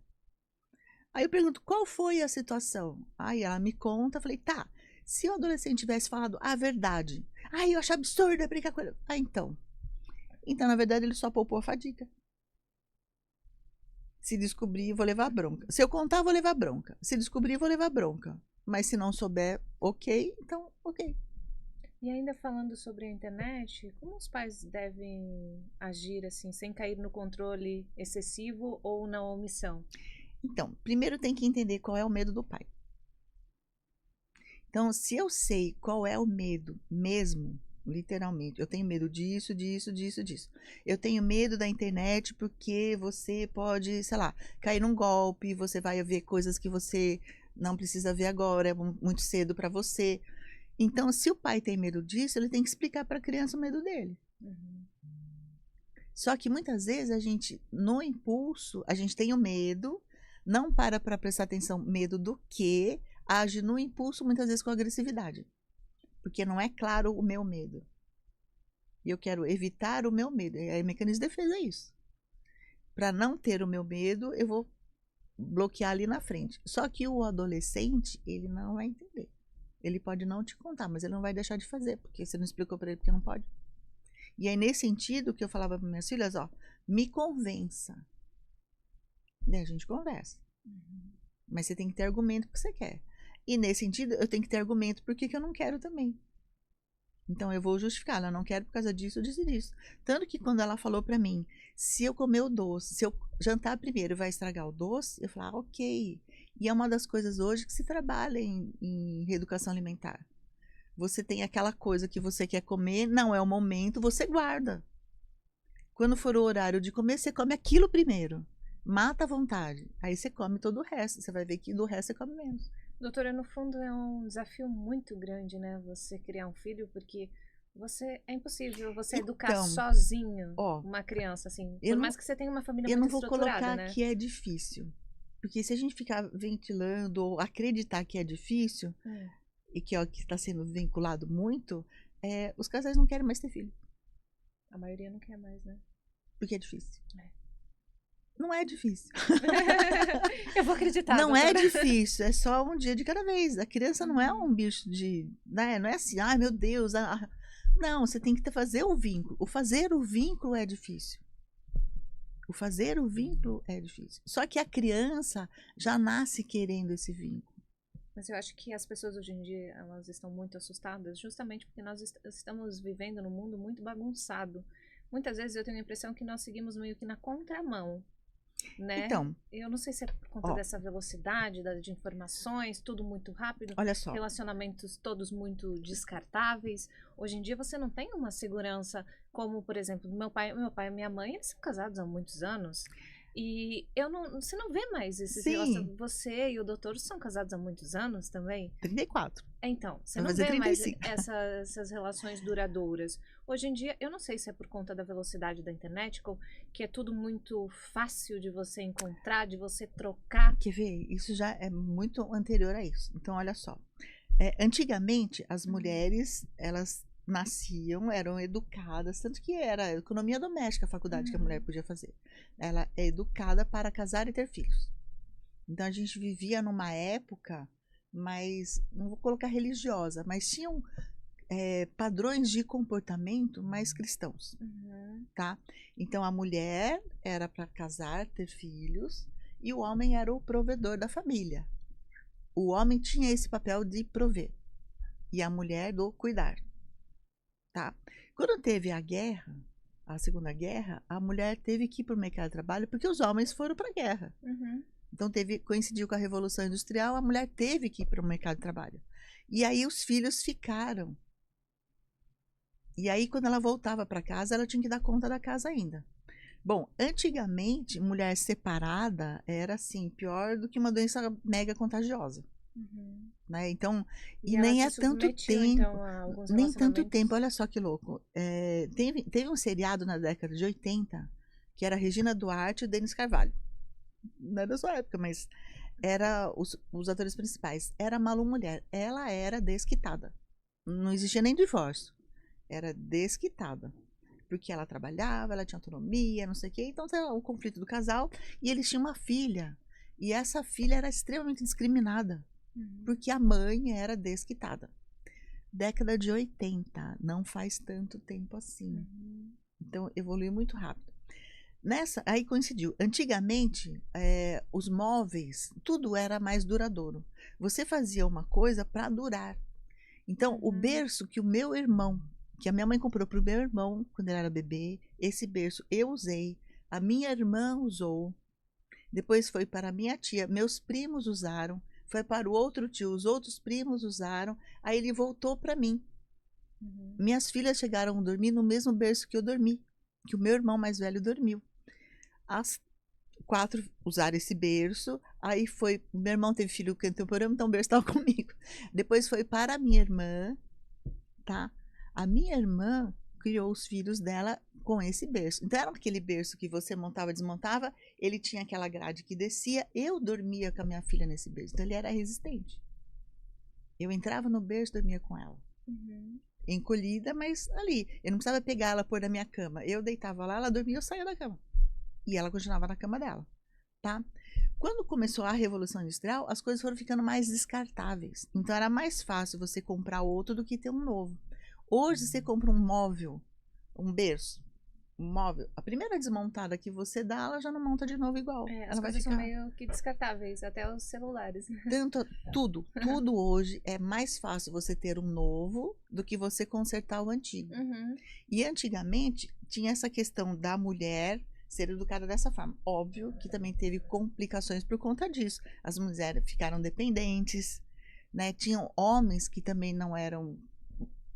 Aí eu pergunto, qual foi a situação? Aí ela me conta, eu falei, tá, se o adolescente tivesse falado a verdade, eu acho absurdo brincar com ele. Então, na verdade, ele só poupou a fadiga. Se descobrir, vou levar bronca. Se eu contar, vou levar bronca. Se descobrir, vou levar bronca. Mas se não souber, ok, então ok. E ainda falando sobre a internet, como os pais devem agir assim, sem cair no controle excessivo ou na omissão? Então, primeiro tem que entender qual é o medo do pai. Então, se eu sei qual é o medo mesmo, literalmente, eu tenho medo disso, disso, disso, disso. Eu tenho medo da internet porque você pode, sei lá, cair num golpe, você vai ver coisas que você não precisa ver agora, é muito cedo para você. Então, se o pai tem medo disso, ele tem que explicar para a criança o medo dele. Só que muitas vezes a gente, no impulso, a gente tem o medo, não para prestar atenção, medo do que, age no impulso, muitas vezes com agressividade. Porque não é claro o meu medo. E eu quero evitar o meu medo. E aí o mecanismo de defesa é isso. Para não ter o meu medo, eu vou bloquear ali na frente. Só que o adolescente, ele não vai entender. Ele pode não te contar, mas ele não vai deixar de fazer, porque você não explicou para ele porque não pode. E aí, nesse sentido, que eu falava para minhas filhas, ó, me convença. Daí a gente conversa. Mas você tem que ter argumento que você quer. E nesse sentido, eu tenho que ter argumento porque que eu não quero também. Então, eu vou justificar. Ela não quero por causa disso, disso e disso. Tanto que quando ela falou para mim, se eu comer o doce, se eu jantar primeiro vai estragar o doce, eu falei, ok. E é uma das coisas hoje que se trabalha em reeducação alimentar. Você tem aquela coisa que você quer comer, não é o momento, você guarda. Quando for o horário de comer, você come aquilo primeiro. Mata a vontade. Aí você come todo o resto. Você vai ver que do resto você come menos. Doutora, no fundo é um desafio muito grande, né? Você criar um filho, porque é impossível você educar Então, sozinho ó, uma criança, assim. eu Por não- mais que você tenha uma família Eu não muito vou estruturada, colocar né? que é difícil. Porque se a gente ficar ventilando ou acreditar que é difícil, e que é o que está sendo vinculado muito, os casais não querem mais ter filho. A maioria não quer mais, né? Porque é difícil. É. Não é difícil. Eu vou acreditar. Não doutora. é difícil, é só um dia de cada vez. A criança não é um bicho de. Né? Não é assim, ai meu Deus. Não, você tem que fazer o vínculo. O fazer o vínculo é difícil. O fazer o vínculo é difícil. Só que a criança já nasce querendo esse vínculo. Mas eu acho que as pessoas hoje em dia, elas estão muito assustadas, justamente porque nós estamos vivendo num mundo muito bagunçado. Muitas vezes eu tenho a impressão que nós seguimos meio que na contramão, né? Então, Eu não sei se é por conta dessa velocidade de informações, tudo muito rápido, olha só. relacionamentos todos muito descartáveis. Hoje em dia você não tem uma segurança como, por exemplo, meu pai e minha mãe, eles são casados há muitos anos. E você não vê mais esses relacionamentos. Você e o doutor são casados há muitos anos também? 34. Então, você Vai não fazer vê mais 35. essas relações duradouras. Hoje em dia, eu não sei se é por conta da velocidade da internet, que é tudo muito fácil de você encontrar, de você trocar. Quer ver? Isso já é muito anterior a isso. Então, olha só. Antigamente, as mulheres, elas nasciam, eram educadas, tanto que era a economia doméstica a faculdade que a mulher podia fazer. Ela é educada para casar e ter filhos. Então, a gente vivia numa época mais, não vou colocar religiosa, mas tinham padrões de comportamento mais cristãos, tá? Então, a mulher era para casar, ter filhos, e o homem era o provedor da família. O homem tinha esse papel de prover, e a mulher do cuidar, tá? Quando teve a guerra, a Segunda Guerra, a mulher teve que ir para o mercado de trabalho porque os homens foram para a guerra. Então, coincidiu com a Revolução Industrial, a mulher teve que ir para o mercado de trabalho. E aí os filhos ficaram. E aí, quando ela voltava para casa, ela tinha que dar conta da casa ainda. Bom, antigamente, mulher separada era assim, pior do que uma doença mega contagiosa. Né? Então, e nem é tanto tempo. Então, a alguns nem tanto tempo, relacionamentos. olha só que louco. Teve um seriado na década de 80, que era Regina Duarte e o Denis Carvalho. Não é da sua época, mas era os atores principais. Era Malu Mulher. Ela era desquitada. Não existia nem divórcio. Era desquitada. Porque ela trabalhava, ela tinha autonomia, não sei o quê. Então, era o conflito do casal. E eles tinham uma filha. E essa filha era extremamente discriminada. Porque a mãe era desquitada. Década de 80. Não faz tanto tempo assim. Então, evoluiu muito rápido. Aí coincidiu. Antigamente, os móveis, tudo era mais duradouro. Você fazia uma coisa para durar. Então, o berço que que a minha mãe comprou para o meu irmão, quando ele era bebê, esse berço eu usei, a minha irmã usou, depois foi para a minha tia, meus primos usaram, foi para o outro tio, os outros primos usaram, aí ele voltou para mim. Minhas filhas chegaram a dormir no mesmo berço que eu dormi, que o meu irmão mais velho dormiu. As 4 usaram esse berço, aí meu irmão teve filho contemporâneo, então o berço estava comigo. Depois foi para a minha irmã, tá? A minha irmã criou os filhos dela com esse berço. Então era aquele berço que você montava e desmontava, ele tinha aquela grade que descia, eu dormia com a minha filha nesse berço, então ele era resistente. Eu entrava no berço e dormia com ela. Encolhida, mas ali. Eu não precisava pegar ela, pôr na minha cama. Eu deitava lá, ela dormia, eu saía da cama. E ela continuava na cama dela, tá? Quando começou a Revolução Industrial, as coisas foram ficando mais descartáveis. Então, era mais fácil você comprar outro do que ter um novo. Hoje, você compra um móvel, um berço, um móvel. A primeira desmontada que você dá, ela já não monta de novo igual. As coisas são meio que descartáveis, até os celulares. Tudo hoje é mais fácil você ter um novo do que você consertar o antigo. E antigamente, tinha essa questão da mulher ser educada dessa forma. Óbvio que também teve complicações por conta disso. As mulheres ficaram dependentes, né? Tinham homens que também não eram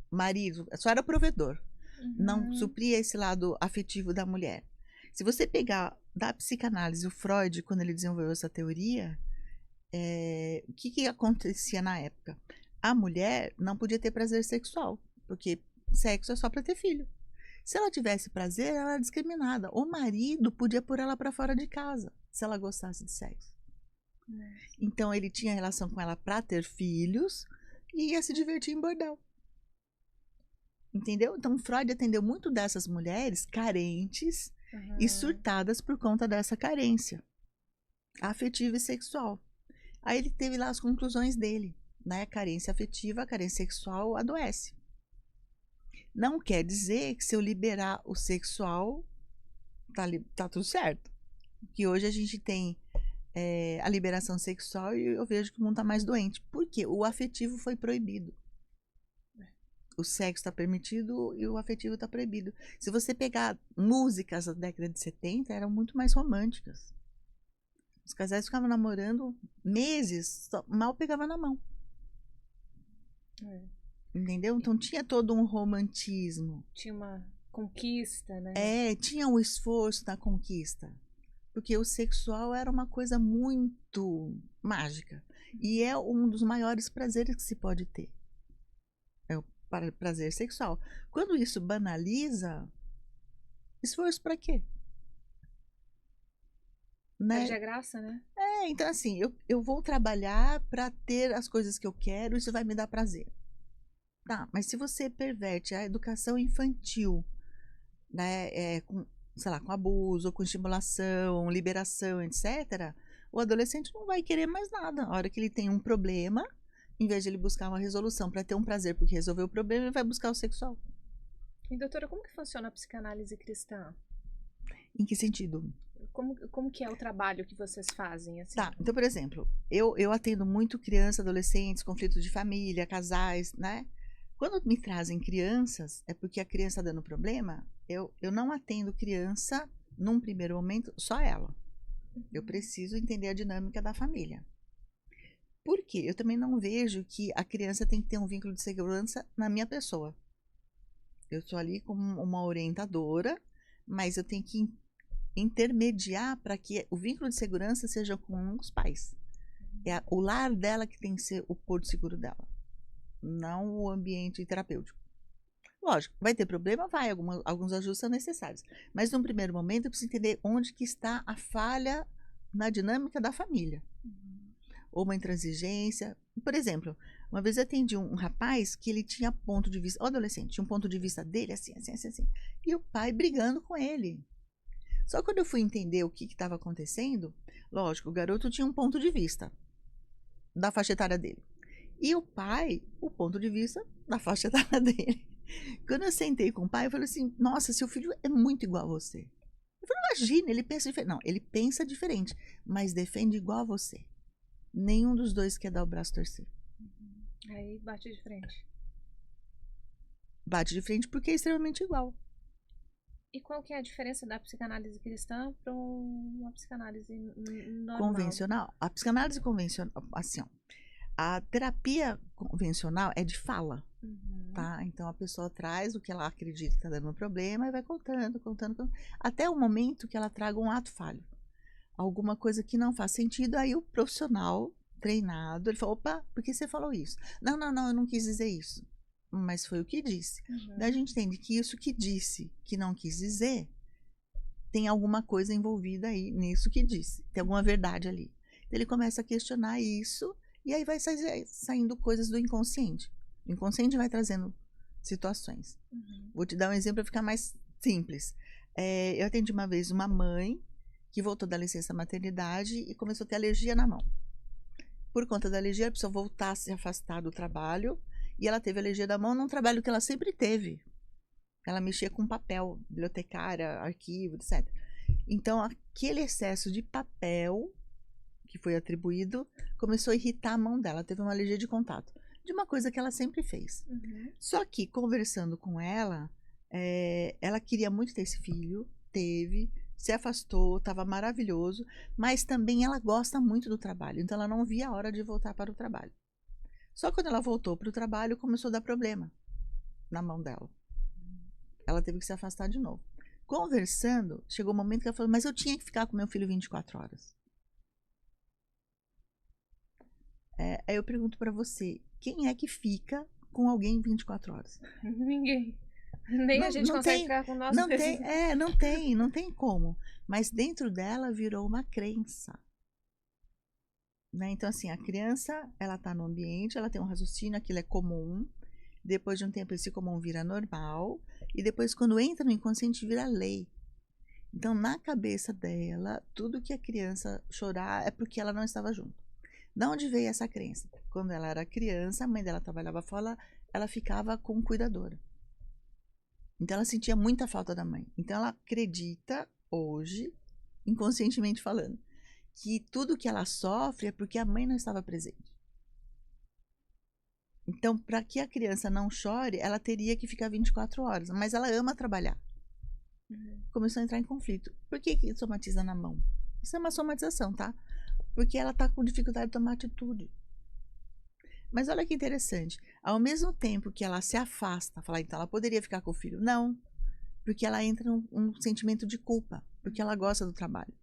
marido, só era provedor. Não supria esse lado afetivo da mulher. Se você pegar da psicanálise, o Freud, quando ele desenvolveu essa teoria, o que acontecia na época? A mulher não podia ter prazer sexual, porque sexo é só para ter filho. Se ela tivesse prazer, ela era discriminada. O marido podia pôr ela para fora de casa, se ela gostasse de sexo. Então ele tinha relação com ela para ter filhos e ia se divertir em bordel. Entendeu? Então Freud atendeu muito dessas mulheres carentes e surtadas por conta dessa carência afetiva e sexual. Aí ele teve lá as conclusões dele, né? Carência afetiva, carência sexual adoece. Não quer dizer que se eu liberar o sexual, tá tudo certo. Que hoje a gente tem a liberação sexual e eu vejo que o mundo tá mais doente. Por quê? O afetivo foi proibido. O sexo está permitido e o afetivo está proibido. Se você pegar músicas da década de 70, eram muito mais românticas. Os casais ficavam namorando meses, mal pegava na mão. Entendeu? Então tinha todo um romantismo. Tinha uma conquista, né? Tinha um esforço da conquista. Porque o sexual era uma coisa muito mágica. E é um dos maiores prazeres que se pode ter. Para prazer sexual. Quando isso banaliza, esforço para quê? Né? Perde a graça, né? Então assim, eu vou trabalhar para ter as coisas que eu quero, isso vai me dar prazer. Tá, mas se você perverte a educação infantil, né, com, sei lá, com abuso, com estimulação, liberação, etc., o adolescente não vai querer mais nada. A hora que ele tem um problema, em vez de ele buscar uma resolução para ter um prazer porque resolveu o problema, ele vai buscar o sexual. E doutora, como que funciona a psicanálise cristã? Em que sentido? Como que é o trabalho que vocês fazem? Assim? Tá, então, por exemplo, eu atendo muito crianças, adolescentes, conflitos de família, casais, né? Quando me trazem crianças, é porque a criança está dando problema, eu não atendo criança num primeiro momento, só ela. Eu preciso entender a dinâmica da família. Por quê? Eu também não vejo que a criança tem que ter um vínculo de segurança na minha pessoa. Eu estou ali como uma orientadora, mas eu tenho que intermediar para que o vínculo de segurança seja com os pais. É o lar dela que tem que ser o porto seguro dela, não o ambiente terapêutico. Lógico, vai ter problema? Vai, alguns ajustes são necessários. Mas, num primeiro momento, eu preciso entender onde que está a falha na dinâmica da família. Ou uma intransigência. Por exemplo, uma vez eu atendi um rapaz que ele tinha ponto de vista, o adolescente, tinha um ponto de vista dele assim. E o pai brigando com ele. Só quando eu fui entender o que estava acontecendo, lógico, o garoto tinha um ponto de vista da faixa etária dele. E o pai, o ponto de vista da faixa etária dele. Quando eu sentei com o pai, eu falei assim, nossa, seu filho é muito igual a você. Eu falei, imagina, ele pensa diferente. Não, ele pensa diferente, mas defende igual a você. Nenhum dos dois quer dar o braço a torcer. Aí bate de frente. Bate de frente porque é extremamente igual. E qual que é a diferença da psicanálise cristã para uma psicanálise normal? Convencional? A psicanálise convencional, assim, ó, a terapia convencional é de fala, tá? Então a pessoa traz o que ela acredita que está dando um problema e vai contando, até o momento que ela traga um ato falho. Alguma coisa que não faz sentido, aí o profissional treinado, ele fala, opa, por que você falou isso? Não, eu não quis dizer isso. Mas foi o que disse. Daí a gente entende que isso que disse, que não quis dizer, tem alguma coisa envolvida aí nisso que disse. Tem alguma verdade ali. Então ele começa a questionar isso e aí vai saindo coisas do inconsciente. O inconsciente vai trazendo situações. Vou te dar um exemplo para ficar mais simples. Eu atendi uma vez uma mãe que voltou da licença maternidade e começou a ter alergia na mão. Por conta da alergia, ela precisou voltar a se afastar do trabalho e ela teve alergia da mão num trabalho que ela sempre teve. Ela mexia com papel, bibliotecária, arquivo, etc. Então, aquele excesso de papel que foi atribuído começou a irritar a mão dela. Teve uma alergia de contato, de uma coisa que ela sempre fez. Só que, conversando com ela, ela queria muito ter esse filho, teve, se afastou, estava maravilhoso, mas também ela gosta muito do trabalho, então ela não via a hora de voltar para o trabalho. Só que quando ela voltou para o trabalho, começou a dar problema na mão dela. Ela teve que se afastar de novo. Conversando, chegou o momento que ela falou, mas eu tinha que ficar com meu filho 24 horas. Aí eu pergunto para você, quem é que fica com alguém 24 horas? Ninguém. Nem a gente consegue ficar com nós não mesmos. não tem como. Mas dentro dela virou uma crença. Né? Então, assim, a criança, ela está no ambiente, ela tem um raciocínio, aquilo é comum. Depois de um tempo, esse comum vira normal. E depois, quando entra no inconsciente, vira lei. Então, na cabeça dela, tudo que a criança chorar é porque ela não estava junto. De onde veio essa crença? Quando ela era criança, a mãe dela trabalhava fora, ela ficava com cuidadora. Então, ela sentia muita falta da mãe. Então, ela acredita, hoje, inconscientemente falando, que tudo que ela sofre é porque a mãe não estava presente. Então, para que a criança não chore, ela teria que ficar 24 horas. Mas ela ama trabalhar. Começou a entrar em conflito. Por que somatiza na mão? Isso é uma somatização, tá? Porque ela está com dificuldade de tomar atitude. Mas olha que interessante. Ao mesmo tempo que ela se afasta, falar, então ela poderia ficar com o filho. Não. Porque ela entra num sentimento de culpa. Porque ela gosta do trabalho.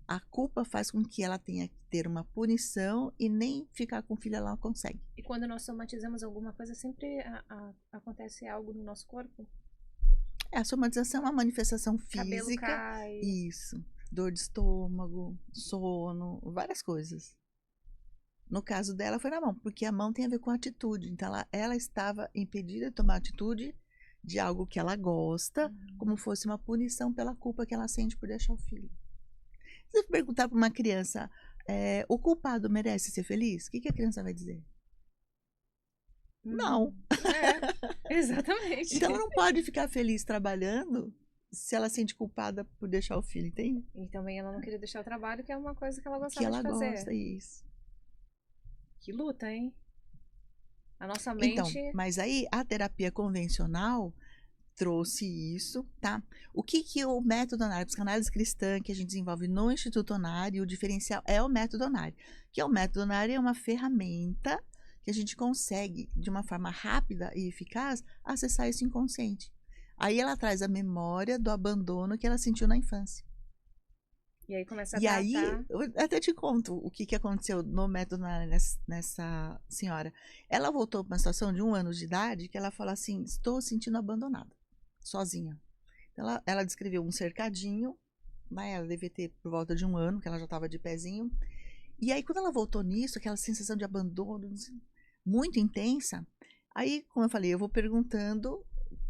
A culpa faz com que ela tenha que ter uma punição e nem ficar com o filho ela não consegue. E quando nós somatizamos alguma coisa, sempre acontece algo no nosso corpo? A somatização é uma manifestação física. Cabelo cai. Isso. Dor de estômago, sono, várias coisas. No caso dela foi na mão, porque a mão tem a ver com atitude. Então ela estava impedida de tomar atitude de algo que ela gosta, como fosse uma punição pela culpa que ela sente por deixar o filho. Se você perguntar para uma criança, o culpado merece ser feliz? O que a criança vai dizer? Não. Exatamente. Então ela não pode ficar feliz trabalhando se ela sente culpada por deixar o filho, entende? E também ela não queria deixar o trabalho, que é uma coisa que ela gostava de fazer. Gosta, isso. Que luta, hein? A nossa mente... Então, mas aí a terapia convencional trouxe isso, tá? O que o método Onari, a psicanálise cristã que a gente desenvolve no Instituto Onari, o diferencial é o método Onari. Que é o método Onari é uma ferramenta que a gente consegue, de uma forma rápida e eficaz, acessar esse inconsciente. Aí ela traz a memória do abandono que ela sentiu na infância. E aí começa a tratar... E aí, eu até te conto o que aconteceu no método nessa senhora. Ela voltou para uma situação de 1 ano de idade que ela fala assim, estou sentindo abandonada, sozinha. Então, ela descreveu um cercadinho, né? Ela devia ter por volta de 1 ano, que ela já estava de pezinho. E aí, quando ela voltou nisso, aquela sensação de abandono muito intensa, aí, como eu falei, eu vou perguntando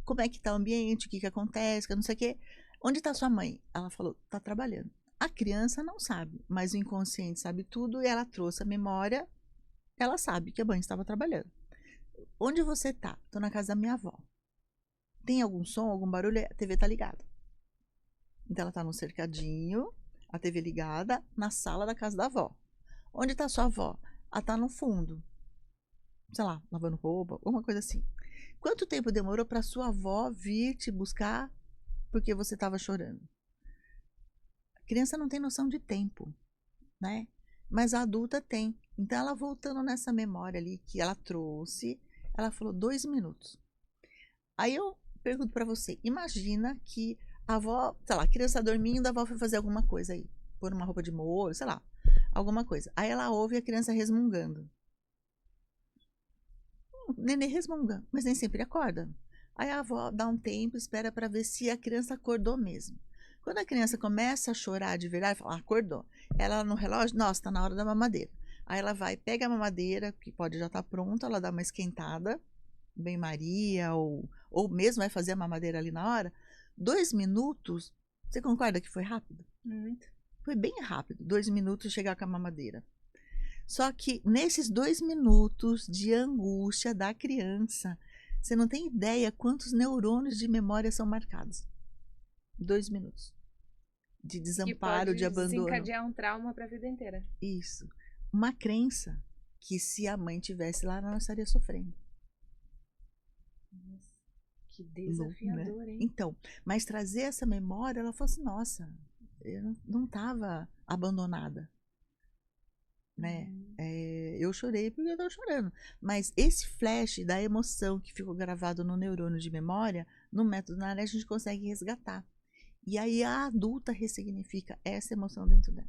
como é que está o ambiente, o que acontece, não sei o quê. Onde está sua mãe? Ela falou, está trabalhando. A criança não sabe, mas o inconsciente sabe tudo e ela trouxe a memória, ela sabe que a mãe estava trabalhando. Onde você está? Estou na casa da minha avó. Tem algum som, algum barulho? A TV está ligada. Então ela está no cercadinho, a TV ligada, na sala da casa da avó. Onde está sua avó? Ela está no fundo. Sei lá, lavando roupa, alguma coisa assim. Quanto tempo demorou para sua avó vir te buscar porque você estava chorando? A criança não tem noção de tempo, né? Mas a adulta tem. Então ela voltando nessa memória ali que ela trouxe, ela falou 2 minutos. Aí eu pergunto para você, imagina que a avó, sei lá, a criança dormindo, a avó foi fazer alguma coisa aí, pôr uma roupa de molho, sei lá, alguma coisa. Aí ela ouve a criança resmungando. O nenê resmunga, mas nem sempre acorda. Aí a avó dá um tempo, espera para ver se a criança acordou mesmo. Quando a criança começa a chorar de verdade, fala, acordou. Ela no relógio, nossa, tá na hora da mamadeira. Aí ela vai, pega a mamadeira, que pode já estar pronta, ela dá uma esquentada, bem-maria, ou mesmo vai fazer a mamadeira ali na hora. 2 minutos, você concorda que foi rápido? Muito. Foi bem rápido, 2 minutos chegar com a mamadeira. Só que nesses 2 minutos de angústia da criança, você não tem ideia quantos neurônios de memória são marcados. 2 minutos. De desamparo, de abandono. Que pode desencadear um trauma para a vida inteira. Isso. Uma crença que se a mãe tivesse lá, ela não estaria sofrendo. Nossa, Que desafiador, né? hein? Então, mas trazer essa memória, ela falou assim, nossa, eu não estava abandonada, né? Eu chorei porque eu estava chorando. Mas esse flash da emoção que ficou gravado no neurônio de memória, no método Naré, a gente consegue resgatar. E aí a adulta ressignifica essa emoção dentro dela.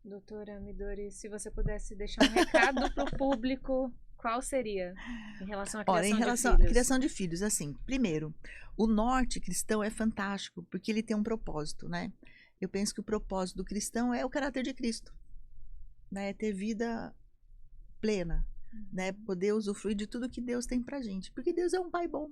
Doutora Midori, se você pudesse deixar um recado para o público, qual seria em relação à criação Olha, em relação de filhos? à criação de filhos, assim, primeiro, o norte cristão é fantástico, porque ele tem um propósito, né? Eu penso que o propósito do cristão é o caráter de Cristo, né? Ter vida plena, né? Poder usufruir de tudo que Deus tem pra gente, porque Deus é um pai bom.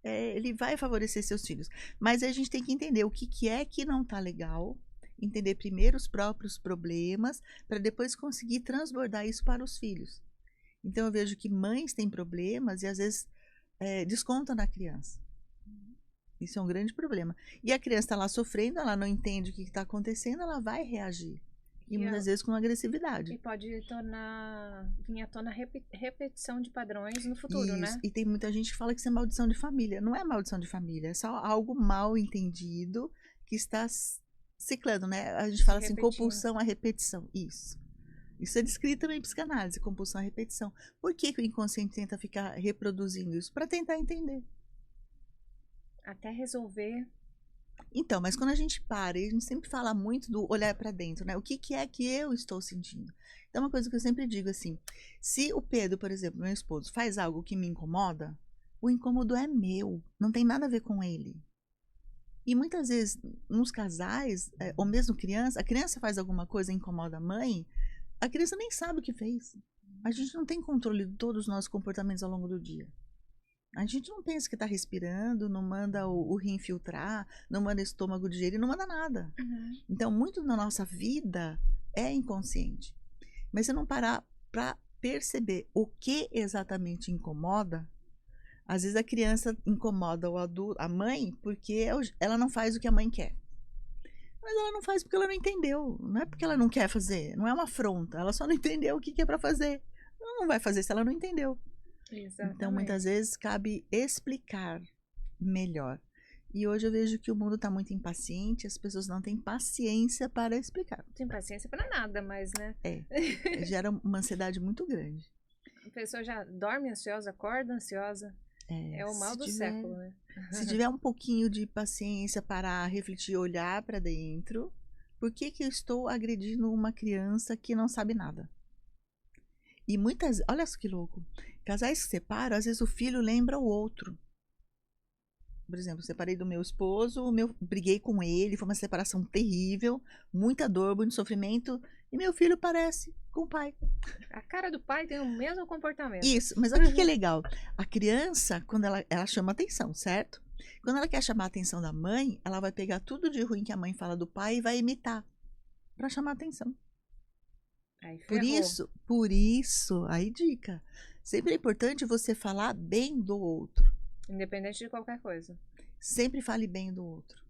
Ele vai favorecer seus filhos. Mas a gente tem que entender o que é que não tá legal, entender primeiro os próprios problemas, para depois conseguir transbordar isso para os filhos. Então eu vejo que mães têm problemas e às vezes descontam na criança. Isso é um grande problema. E a criança está lá sofrendo, ela não entende o que está acontecendo, ela vai reagir. E muitas vezes com agressividade. E pode vir à tona repetição de padrões no futuro, Isso. né? E tem muita gente que fala que isso é maldição de família. Não é maldição de família, é só algo mal entendido que está ciclando, né? A gente fala assim, compulsão à repetição. Isso. Isso é descrito também em psicanálise, compulsão à repetição. Por que o inconsciente tenta ficar reproduzindo isso? Para tentar entender. Até resolver. Então, mas quando a gente para, e a gente sempre fala muito do olhar para dentro, né? O que é que eu estou sentindo? Então, uma coisa que eu sempre digo assim, se o Pedro, por exemplo, meu esposo, faz algo que me incomoda, o incômodo é meu, não tem nada a ver com ele. E muitas vezes, nos casais, ou mesmo criança, a criança faz alguma coisa e incomoda a mãe, a criança nem sabe o que fez. A gente não tem controle de todos os nossos comportamentos ao longo do dia. A gente não pensa que está respirando, não manda o rim filtrar, não manda o estômago digerir, não manda nada. Então, muito da nossa vida é inconsciente. Mas se não parar para perceber o que exatamente incomoda, às vezes a criança incomoda o adulto, a mãe, porque ela não faz o que a mãe quer. Mas ela não faz porque ela não entendeu. Não é porque ela não quer fazer. Não é uma afronta. Ela só não entendeu o que é para fazer. Ela não vai fazer se ela não entendeu. Exatamente. Então, muitas vezes, cabe explicar melhor. E hoje eu vejo que o mundo está muito impaciente, as pessoas não têm paciência para explicar. Não tem paciência para nada, mas, né? Gera uma ansiedade muito grande. A pessoa já dorme ansiosa, acorda ansiosa. É o mal do século, né? Se tiver um pouquinho de paciência para refletir, olhar para dentro, por que eu estou agredindo uma criança que não sabe nada? E muitas, olha só que louco, casais que separam, às vezes o filho lembra o outro. Por exemplo, separei do meu esposo, briguei com ele, foi uma separação terrível, muita dor, muito sofrimento, e meu filho parece com o pai. A cara do pai tem o mesmo comportamento. Isso, mas olha o que é legal. A criança, quando ela chama atenção, certo? Quando ela quer chamar a atenção da mãe, ela vai pegar tudo de ruim que a mãe fala do pai e vai imitar para chamar a atenção. Aí, por isso, aí dica. Sempre é importante você falar bem do outro. Independente de qualquer coisa. Sempre fale bem do outro.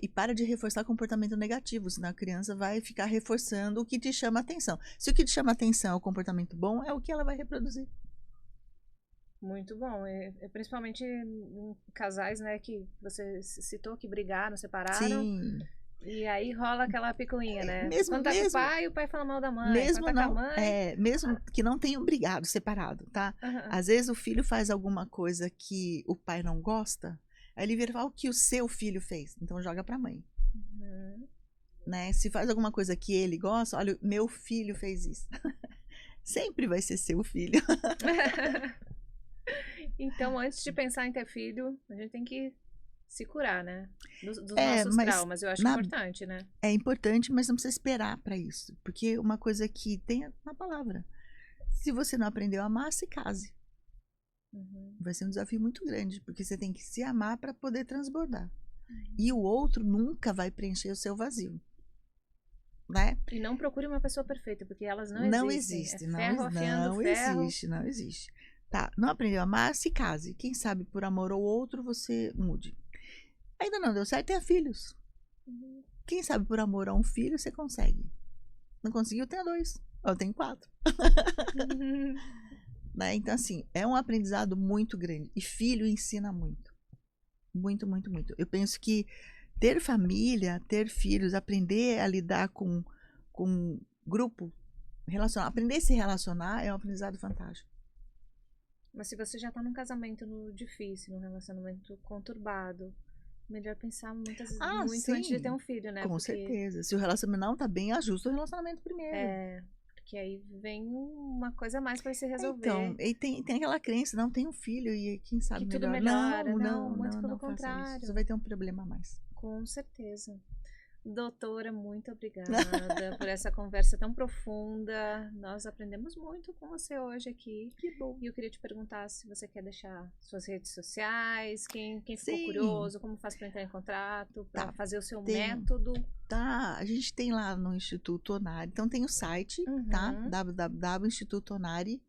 E para de reforçar comportamento negativo, senão a criança vai ficar reforçando o que te chama atenção. Se o que te chama atenção é o comportamento bom, é o que ela vai reproduzir. Muito bom. Principalmente em casais, né, que você citou que brigaram, separaram. Sim. E aí rola aquela picuinha, né? Quando tá com o pai fala mal da mãe. Mesmo Quando tá com a mãe... mesmo que não tenham brigado, separado, tá? Às vezes o filho faz alguma coisa que o pai não gosta, aí ele vira e fala o que o seu filho fez. Então joga pra mãe. Né? Se faz alguma coisa que ele gosta, olha, meu filho fez isso. Sempre vai ser seu filho. Então, antes de pensar em ter filho, a gente tem que se curar, né? Dos nossos traumas, eu acho importante, né? É importante, mas não precisa esperar para isso. Porque uma coisa que tem na palavra. Se você não aprendeu a amar, se case. Vai ser um desafio muito grande, porque você tem que se amar para poder transbordar. E o outro nunca vai preencher o seu vazio. Né? E não procure uma pessoa perfeita, porque elas não existem. Não existe. Tá, não aprendeu a amar, se case. Quem sabe por amor ao outro você mude. Ainda não deu certo, tenha filhos. Quem sabe por amor a um filho você consegue. Não conseguiu, tenha 2. Eu tenho 4. né? Então, assim, é um aprendizado muito grande. E filho ensina muito. Muito, muito, muito. Eu penso que ter família, ter filhos, aprender a lidar com grupo, aprender a se relacionar é um aprendizado fantástico. Mas se você já tá num casamento difícil, num relacionamento conturbado, melhor pensar muito antes de ter um filho, né? Com certeza. Se o relacionamento não tá bem, ajusta o relacionamento primeiro. Porque aí vem uma coisa a mais para se resolver. Então, e tem aquela crença, não tem um filho e quem sabe que tudo melhor. melhora. Não, muito pelo contrário. Faça isso. Você vai ter um problema a mais. Com certeza. Doutora, muito obrigada por essa conversa tão profunda. Nós aprendemos muito com você hoje aqui. Que bom. E eu queria te perguntar se você quer deixar suas redes sociais, quem ficou curioso, como faz para entrar em contato, para fazer o seu método. Tá, a gente tem lá no Instituto Onari, então tem o site, tá? www.institutoonari.com.br.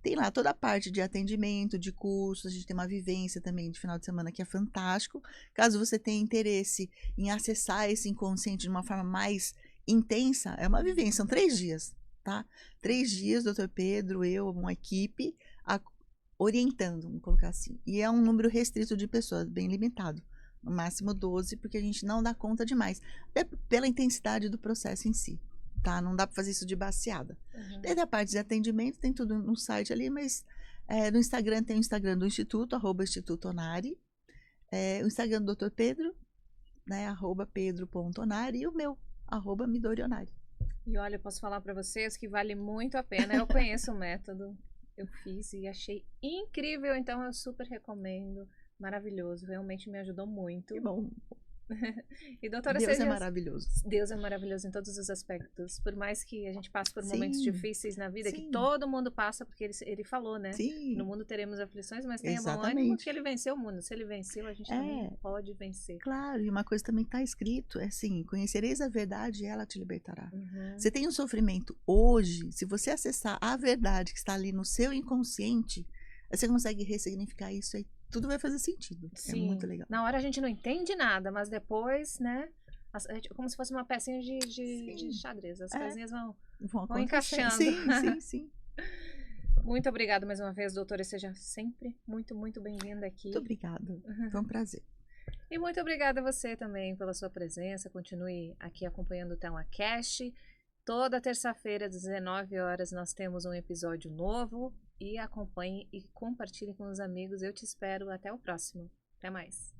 Tem lá toda a parte de atendimento, de cursos, a gente tem uma vivência também de final de semana que é fantástico. Caso você tenha interesse em acessar esse inconsciente de uma forma mais intensa, é uma vivência, são 3 dias, tá? 3 dias, Dr. Pedro, eu, uma equipe, orientando, vamos colocar assim. E é um número restrito de pessoas, bem limitado. No máximo 12, porque a gente não dá conta demais. Até pela intensidade do processo em si. Tá? Não dá para fazer isso de baseada. Desde a parte de atendimento, tem tudo no site ali, mas no Instagram tem o Instagram do Instituto, @institutoonari. O Instagram do Dr. Pedro, né, @pedro.onari, e o meu, @midorionari. E olha, eu posso falar para vocês que vale muito a pena. Eu conheço o método, eu fiz e achei incrível, então eu super recomendo. Maravilhoso, realmente me ajudou muito. Que bom. E doutora, Deus é maravilhoso. Deus é maravilhoso em todos os aspectos. Por mais que a gente passe por momentos difíceis na vida, que todo mundo passa, porque ele falou, né? Sim. No mundo teremos aflições, mas tenha bom ânimo, porque ele venceu o mundo. Se ele venceu, a gente também pode vencer. Claro, e uma coisa também está escrito, é assim, conhecereis a verdade e ela te libertará. Você tem um sofrimento hoje, se você acessar a verdade que está ali no seu inconsciente, você consegue ressignificar isso aí. Tudo vai fazer sentido. Sim. É muito legal. Na hora a gente não entende nada, mas depois, né? Como se fosse uma pecinha de xadrez. As casinhas vão encaixando. Sim. Muito obrigada mais uma vez, doutora. Seja sempre muito, muito bem-vinda aqui. Muito obrigada. Foi um prazer. E muito obrigada a você também pela sua presença. Continue aqui acompanhando o TelaCast. Toda terça-feira, às 19 horas, nós temos um episódio novo. E acompanhe e compartilhe com os amigos. Eu te espero. Até o próximo. Até mais.